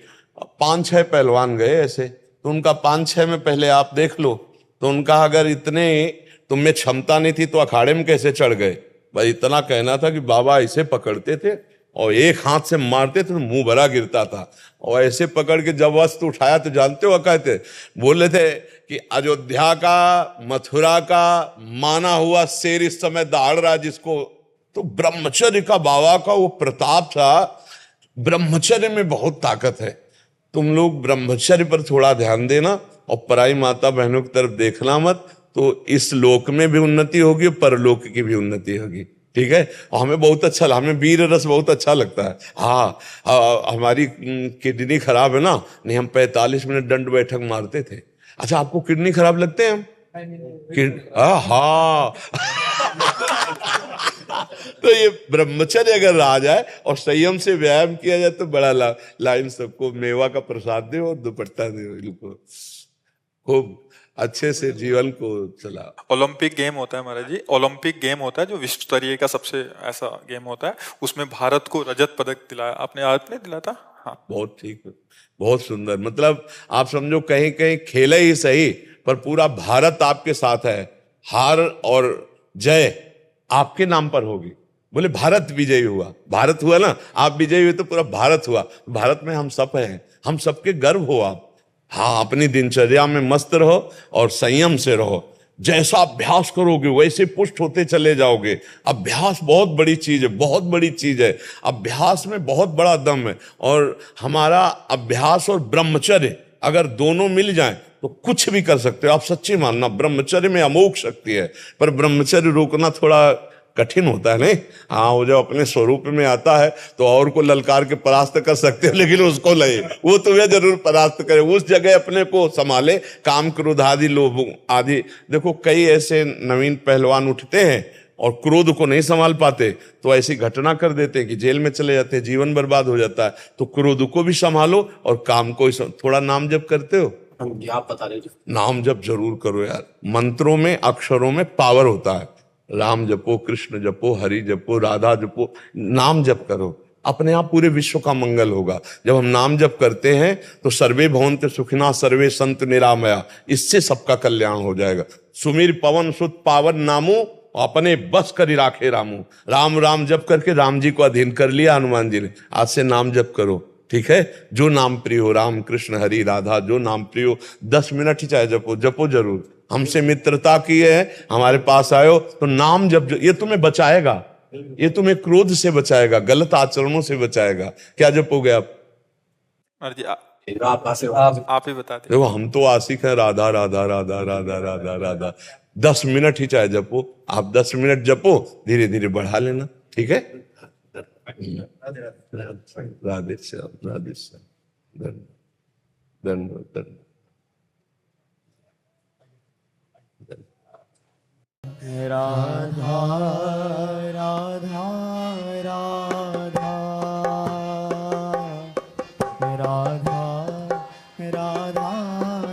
5-6 पहलवान गए ऐसे, तो उनका 5-6 में पहले आप देख लो, तो उनका अगर इतने तुम में क्षमता नहीं थी तो अखाड़े में कैसे चढ़ गए? भाई इतना कहना था कि बाबा ऐसे पकड़ते थे और एक हाथ से मारते थे तो मुंह भरा गिरता था, और ऐसे पकड़ के जब वस्त्र उठाया तो जानते हो कहते बोले थे कि अयोध्या का, मथुरा का माना हुआ शेर इस समय दहाड़ रहा जिसको। तो ब्रह्मचर्य का बाबा का वो प्रताप था। ब्रह्मचर्य में बहुत ताकत है। तुम लोग ब्रह्मचर्य पर थोड़ा ध्यान देना और पराई माता बहनों की तरफ देखना मत, तो इस लोक में भी उन्नति होगी और परलोक की भी उन्नति होगी। ठीक है? और हमें बहुत अच्छा, हमें वीर रस बहुत अच्छा लगता है। हाँ, हमारी किडनी खराब है ना, नहीं हम 45 मिनट दंड बैठक मारते थे। अच्छा, आपको किडनी खराब लगते हैं? हाँ तो ये ब्रह्मचर्य अगर आ जाए और संयम से व्यायाम किया जाए तो बड़ा लाइन सबको मेवा का प्रसाद दे और दुपट्टा दे, इनको खूब अच्छे से जीवन को चला। ओलंपिक गेम होता है महाराज जी, ओलंपिक गेम होता है जो विश्व स्तरीय का सबसे ऐसा गेम होता है, उसमें भारत को रजत पदक दिलाया आपने दिलाया था। हाँ, बहुत ठीक, बहुत सुंदर। मतलब आप समझो कहीं कहीं खेले ही सही, पर पूरा भारत आपके साथ है। हार और जय आपके नाम पर होगी। बोले भारत विजयी हुआ, भारत हुआ ना, आप विजयी हुए तो पूरा भारत हुआ। भारत में हम सब हैं, हम सबके गर्व हो आप। हाँ, अपनी दिनचर्या में मस्त रहो और संयम से रहो। जैसा अभ्यास करोगे वैसे पुष्ट होते चले जाओगे। अभ्यास बहुत बड़ी चीज है, बहुत बड़ी चीज है। अभ्यास में बहुत बड़ा दम है। और हमारा अभ्यास और ब्रह्मचर्य अगर दोनों मिल जाएं तो कुछ भी कर सकते हो आप। सच्ची मानना, ब्रह्मचर्य में अमोघ शक्ति है। पर ब्रह्मचर्य रोकना थोड़ा कठिन होता है, नहीं? हाँ, वो जब अपने स्वरूप में आता है तो और को ललकार के परास्त कर सकते हो, लेकिन उसको नहीं, वो तुम्हें जरूर परास्त करे। उस जगह अपने को संभाले, काम क्रोध आदि लोभ आदि। देखो, कई ऐसे नवीन पहलवान उठते हैं और क्रोध को नहीं संभाल पाते तो ऐसी घटना कर देते कि जेल में चले जाते, जीवन बर्बाद हो जाता है। तो क्रोध को भी संभालो और काम को थोड़ा नाम जप करते हो? आप बता रहे, नाम जप जरूर करो यार। मंत्रों में, अक्षरों में पावर होता है। राम जपो, कृष्ण जपो, हरि जपो, राधा जपो, नाम जप करो, अपने आप पूरे विश्व का मंगल होगा। जब हम नाम जप करते हैं तो सर्वे भवन्तु सुखिनः सर्वे सन्तु निरामया, इससे सबका कल्याण हो जाएगा। सुमिर पवन सुत पावन नामो, अपने बस करी राखे रामू। राम राम जप करके राम जी को अधीन कर लिया हनुमान जी ने। आज से नाम जप करो, ठीक है? जो नाम प्रिय हो, राम कृष्ण हरि राधा, जो नाम प्रिय हो, 10 मिनट ही चाहे जपो, जपो जरूर। हमसे मित्रता की है, हमारे पास आयो तो नाम जप, ये तुम्हें बचाएगा, ये तुम्हें क्रोध से बचाएगा, गलत आचरणों से बचाएगा। क्या जपोगे आप? जी आप ही बता दें। देखो, हम तो आशिक हैं राधा राधा राधा राधा राधा राधा। 10 मिनट ही चाहे जपो आप, 10 मिनट जपो, धीरे धीरे बढ़ा लेना, ठीक है? राधे श्याम, राधे श्याम, धन्यवाद। राधा राधा राधा राधा राधा राधा राधा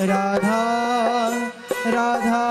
राधा राधा राधा